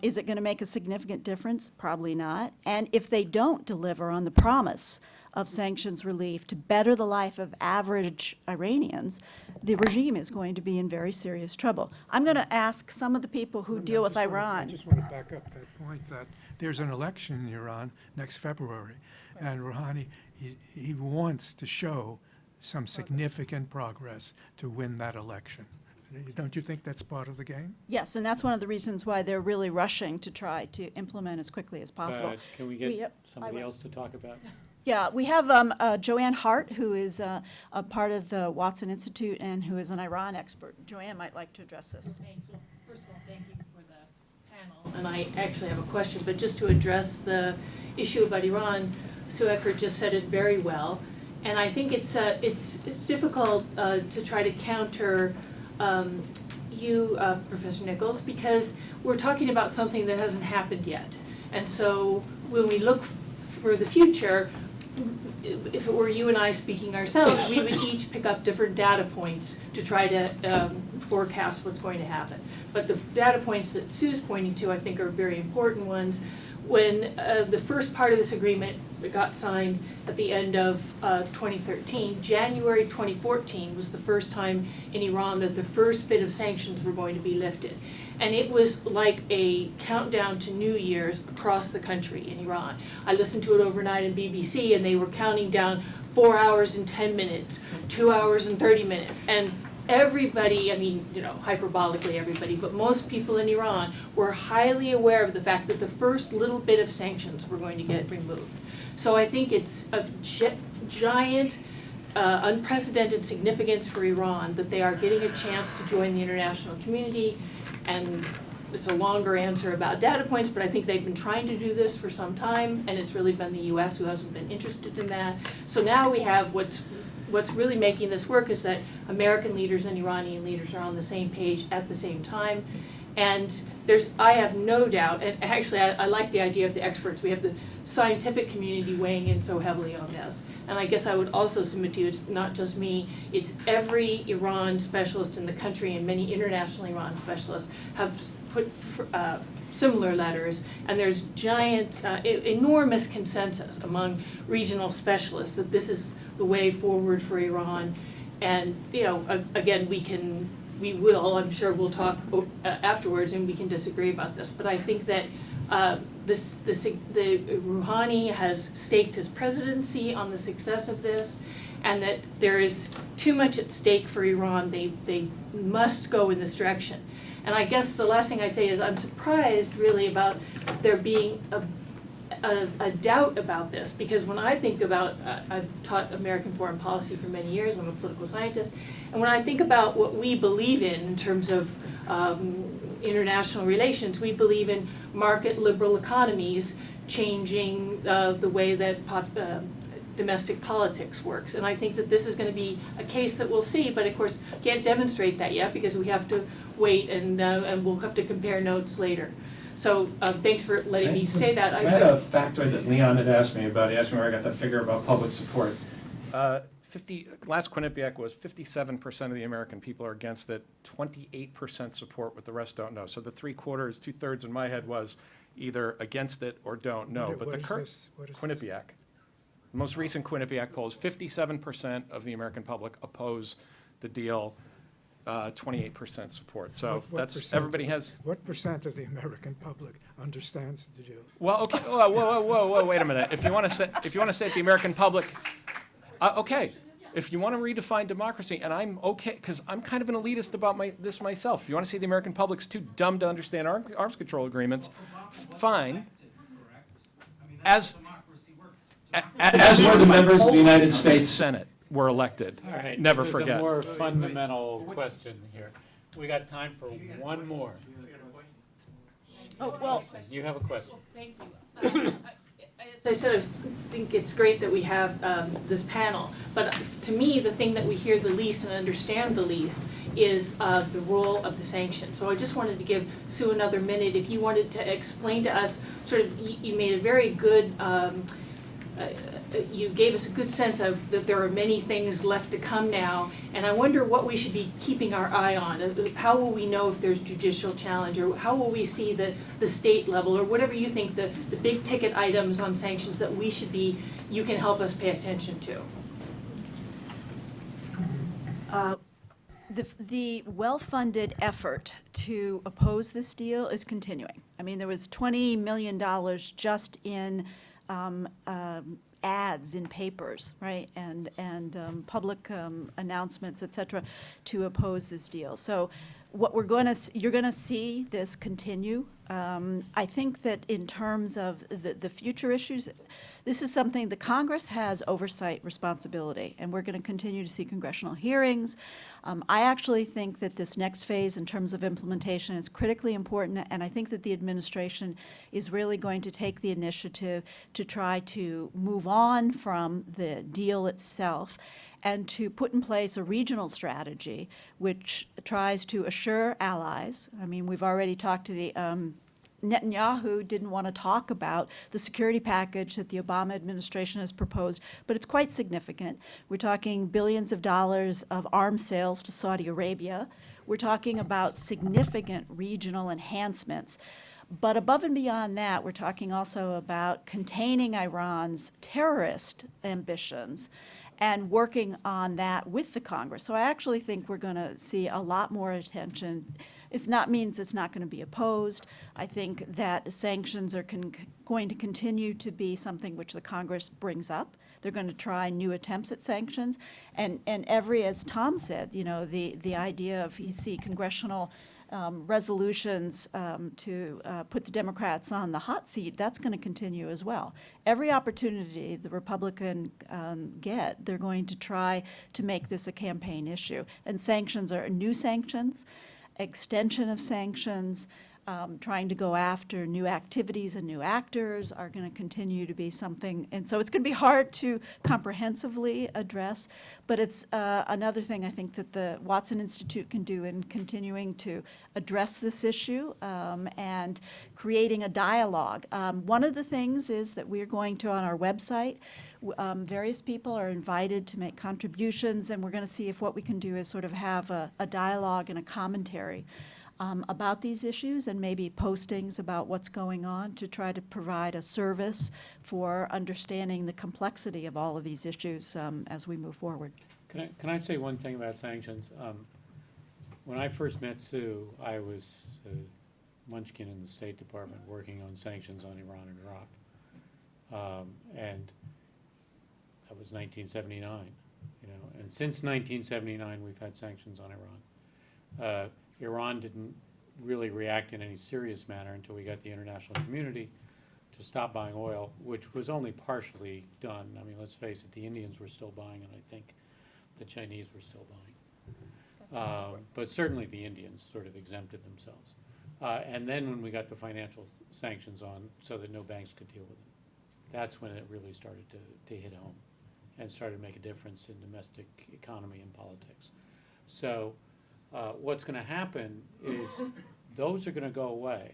[SPEAKER 3] Is it going to make a significant difference? Probably not. And if they don't deliver on the promise of sanctions relief to better the life of average Iranians, the regime is going to be in very serious trouble. I'm going to ask some of the people who deal with
[SPEAKER 4] I
[SPEAKER 3] Iran.
[SPEAKER 4] just want to back up that point that there's an election in Iran next February, and Rouhani, he wants to show some significant progress to win that election. Don't you think that's part of the game?
[SPEAKER 3] Yes, and that's one of the reasons why they're really rushing to try to implement as quickly as possible.
[SPEAKER 1] Can we get somebody else to talk about?
[SPEAKER 3] Yeah, we have Joanne Hart, who is a part of the Watson Institute and who is an Iran expert. Joanne might like to address this.
[SPEAKER 11] Thanks. Well, first of all, thank you for the panel. And I actually have a question, but just to address the issue about Iran, Sue Eckert just said it very well. And I think it's difficult to try to counter you, Professor Nichols, because we're talking about something that hasn't happened yet. And so when we look for the future, if it were you and I speaking ourselves, we would each pick up different data points to try to forecast what's going to happen. But the data points that Sue's pointing to, I think, are very important ones. When the first part of this agreement got signed at the end of 2013, January 2014 was the first time in Iran that the first bit of sanctions were going to be lifted. And it was like a countdown to New Year's across the country in Iran. I listened to it overnight on BBC, and they were counting down 4 hours and 10 minutes, 2 hours and 30 minutes. And everybody, I mean, you know, hyperbolically everybody, but most people in Iran were highly aware of the fact that the first little bit of sanctions were going to get removed. So I think it's of giant, unprecedented significance for Iran that they are getting a chance to join the international community. And it's a longer answer about data points, but I think they've been trying to do this for some time, and it's really been the US who hasn't been interested in that. So now we have what's really making this work is that American leaders and Iranian leaders are on the same page at the same time. And I have no doubt, and actually I like the idea of the experts. We have the scientific community weighing in so heavily on this. And I guess I would also submit to you, it's not just me, it's every Iran specialist in the country, and many international Iran specialists have put similar letters, and there's giant, enormous consensus among regional specialists that this is the way forward for Iran. And, you know, again, we will, I'm sure we'll talk afterwards, and we can disagree about this, but I think that the Rouhani has staked his presidency on the success of this, and that there is too much at stake for Iran. They must go in this direction. And I guess the last thing I'd say is I'm surprised really about there being a doubt about this, because when I think about, I've taught American foreign policy for many years, I'm a political scientist, and when I think about what we believe in terms of international relations, we believe in market liberal economies changing the way that domestic politics works. And I think that this is going to be a case that we'll see, but of course can't demonstrate that yet because we have to wait, and we'll have to compare notes later. So thanks for letting me say that.
[SPEAKER 5] I had a factoid that Leon had asked me about. He asked me where I got that figure about public support. Last Quinnipiac was 57% of the American people are against it, 28% support, what the rest don't know. So the 3/4, 2/3 in my head was either against it or don't know. But the current Quinnipiac, the most recent Quinnipiac polls, 57% of the American public oppose the deal, 28% support. So that's everybody has.
[SPEAKER 4] What percent of the American public understands the deal?
[SPEAKER 5] Well, okay. Whoa, wait a minute. If you want to say the American public, okay. If you want to redefine democracy, and I'm okay, because I'm kind of an elitist about this myself. If you want to say the American public's too dumb to understand arms control agreements, fine. As were the members of the United States Senate were elected.
[SPEAKER 1] All right,
[SPEAKER 5] Never
[SPEAKER 1] this
[SPEAKER 5] forget.
[SPEAKER 1] is a more fundamental question here. We got time for one more.
[SPEAKER 3] Oh, well,
[SPEAKER 1] You have a question.
[SPEAKER 11] Thank you. As I said, I think it's great that we have this panel, but to me, the thing that we hear the least and understand the least is the role of the sanctions. So I just wanted to give Sue another minute. If you wanted to explain to us, sort of, you made a very good, you gave us a good sense of that there are many things left to come now, and I wonder what we should be keeping our eye on. How will we know if there's judicial challenge, or how will we see the state level, or whatever you think the big ticket items on sanctions that we should be, you can help us pay attention to?
[SPEAKER 3] The well-funded effort to oppose this deal is continuing. I mean, there was $20 million just in ads in papers, right, and public announcements, et cetera, to oppose this deal. So what you're going to see this continue I think that in terms of the future issues, this is something the Congress has oversight responsibility, and we're going to continue to see congressional hearings. I actually think that this next phase in terms of implementation is critically important, and I think that the administration is really going to take the initiative to try to move on from the deal itself and to put in place a regional strategy which tries to assure allies. I mean, we've already talked to the Netanyahu didn't want to talk about the security package that the Obama administration has proposed, but it's quite significant. We're talking billions of dollars of arms sales to Saudi Arabia. We're talking about significant regional enhancements. But above and beyond that, we're talking also about containing Iran's terrorist ambitions and working on that with the Congress. So I actually think we're going to see a lot more attention. Means it's not going to be opposed. I think that sanctions are going to continue to be something which the Congress brings up. They're going to try new attempts at sanctions. And as Tom said, you know, the idea of you see congressional resolutions to put the Democrats on the hot seat, that's going to continue as well. Every opportunity the Republican get, they're going to try to make this a campaign issue. And sanctions are new sanctions, extension of sanctions, trying to go after new activities and new actors are going to continue to be something. And so it's going to be hard to comprehensively address, but it's another thing I think that the Watson Institute can do in continuing to address this issue and creating a dialogue. One of the things is that we're going to, on our website, various people are invited to make contributions, and we're going to see if what we can do is sort of have a dialogue and a commentary about these issues, and maybe postings about what's going on to try to provide a service for understanding the complexity of all of these issues as we move forward.
[SPEAKER 1] Can I say one thing about sanctions? When I first met Sue, I was a munchkin in the State Department working on sanctions on Iran and Iraq. And that was 1979, you know. And since 1979, we've had sanctions on Iran. Iran didn't really react in any serious manner until we got the international community to stop buying oil, which was only partially done. I mean, let's face it, the Indians were still buying, and I think the Chinese were still buying. But certainly the Indians sort of exempted themselves. And then when we got the financial sanctions on so that no banks could deal with it, that's when it really started to hit home and started to make a difference in domestic economy and politics. So what's going to happen is those are going to go away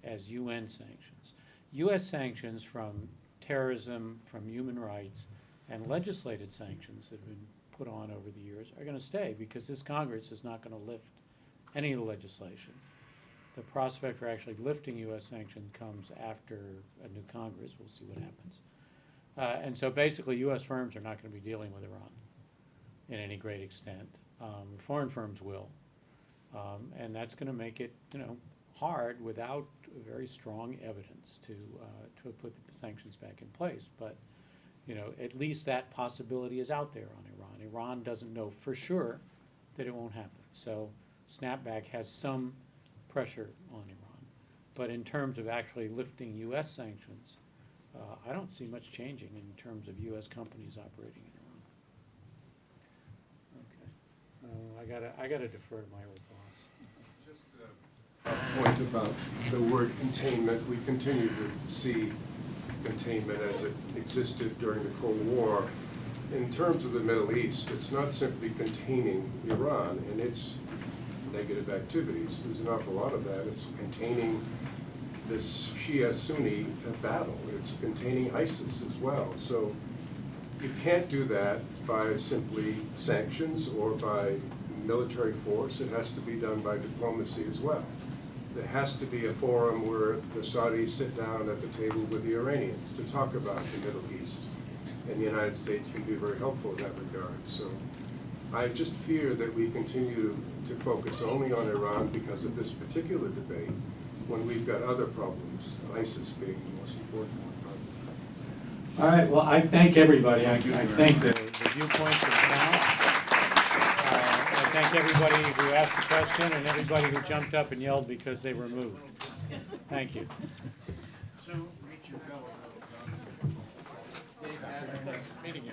[SPEAKER 1] as UN sanctions. U.S. sanctions from terrorism, from human rights, and legislated sanctions that have been put on over the years are going to stay because this Congress is not going to lift any of the legislation. The prospect for actually lifting U.S. sanctions comes after a new Congress. We'll see what happens. And so basically U.S. firms are not going to be dealing with Iran in any great extent. Foreign firms will, and that's going to make it, you know, hard without very strong evidence to put the sanctions back in place. But, you know, at least that possibility is out there on Iran. Iran doesn't know for sure that it won't happen. So snapback has some pressure on Iran. But in terms of actually lifting U.S. sanctions, I don't see much changing in terms of U.S. companies operating in Iran. Okay. I gotta defer to my old boss.
[SPEAKER 12] Just a point about the word containment. We continue to see containment as it existed during the Cold War. In terms of the Middle East, it's not simply containing Iran and its negative activities. There's an awful lot of that. It's containing this Shia-Sunni battle. It's containing ISIS as well. So you can't do that by simply sanctions or by military force. It has to be done by diplomacy as well. There has to be a forum where the Saudis sit down at the table with the Iranians to talk about the Middle East. And the United States can be very helpful in that regard. So I just fear that we continue to focus only on Iran because of this particular debate when we've got other problems, ISIS being the most important one.
[SPEAKER 1] All right, well, I thank everybody. I thank the viewpoints of the panel. I thank everybody who asked a question and everybody who jumped up and yelled because they were moved. Thank you.
[SPEAKER 5] So, meet your fellow. Meeting you.